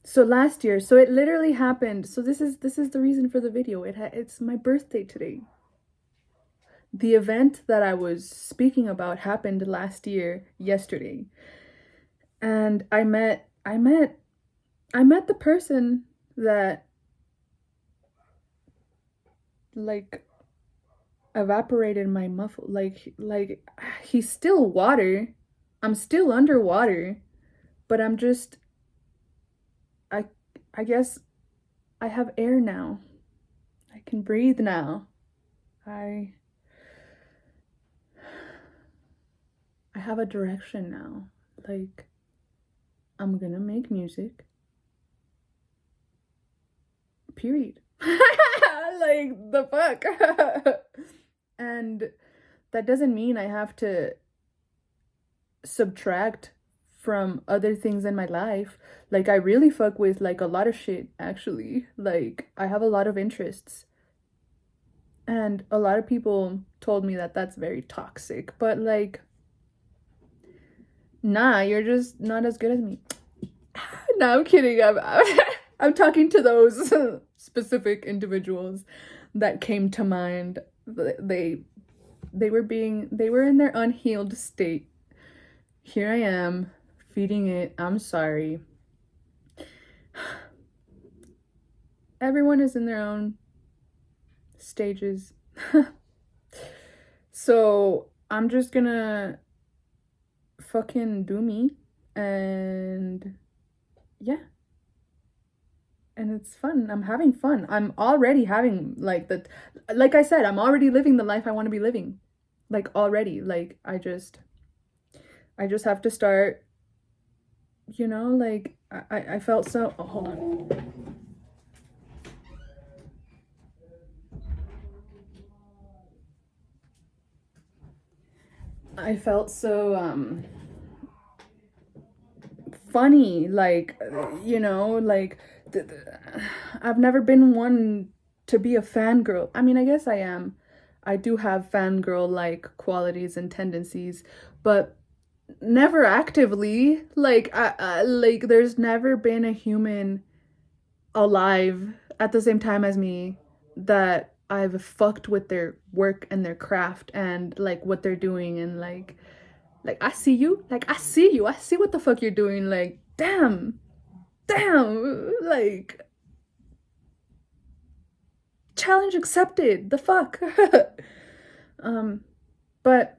so last year, so it literally happened. So this is the reason for the video. It's my birthday today. The event that I was speaking about happened last year, yesterday. And I met the person that, like, evaporated my muffle. Like he's still water. I'm still underwater, but I'm just, I guess I have air now. I can breathe now. I have a direction now. Like, I'm gonna make music. Period. Like, the fuck? And that doesn't mean I have to subtract from other things in my life. Like, I really fuck with, like, a lot of shit, actually. Like, I have a lot of interests. And a lot of people told me that that's very toxic. But, like, nah, you're just not as good as me. No, I'm kidding. I'm talking to those specific individuals that came to mind. They were in their unhealed state. Here I am, feeding it. I'm sorry. Everyone is in their own stages. So I'm just gonna fucking do me, and yeah. And it's fun. I'm having fun. I'm already having, like I said, I'm already living the life I want to be living. Like, already. Like, I just have to start, you know, like, I felt so, oh, hold on. I felt so, funny, like, you know, like, I've never been one to be a fangirl. I mean, I guess I am. I do have fangirl-like qualities and tendencies, but never actively. Like, like, there's never been a human alive at the same time as me that I've fucked with their work and their craft and, like, what they're doing, and like I see you. Like, I see you. I see what the fuck you're doing. Like, damn. Like, challenge accepted. The fuck. But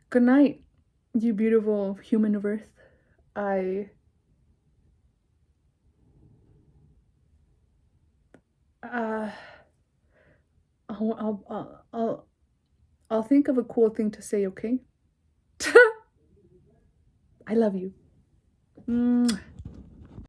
good night, you beautiful human of Earth. I I'll think of a cool thing to say, okay? I love you.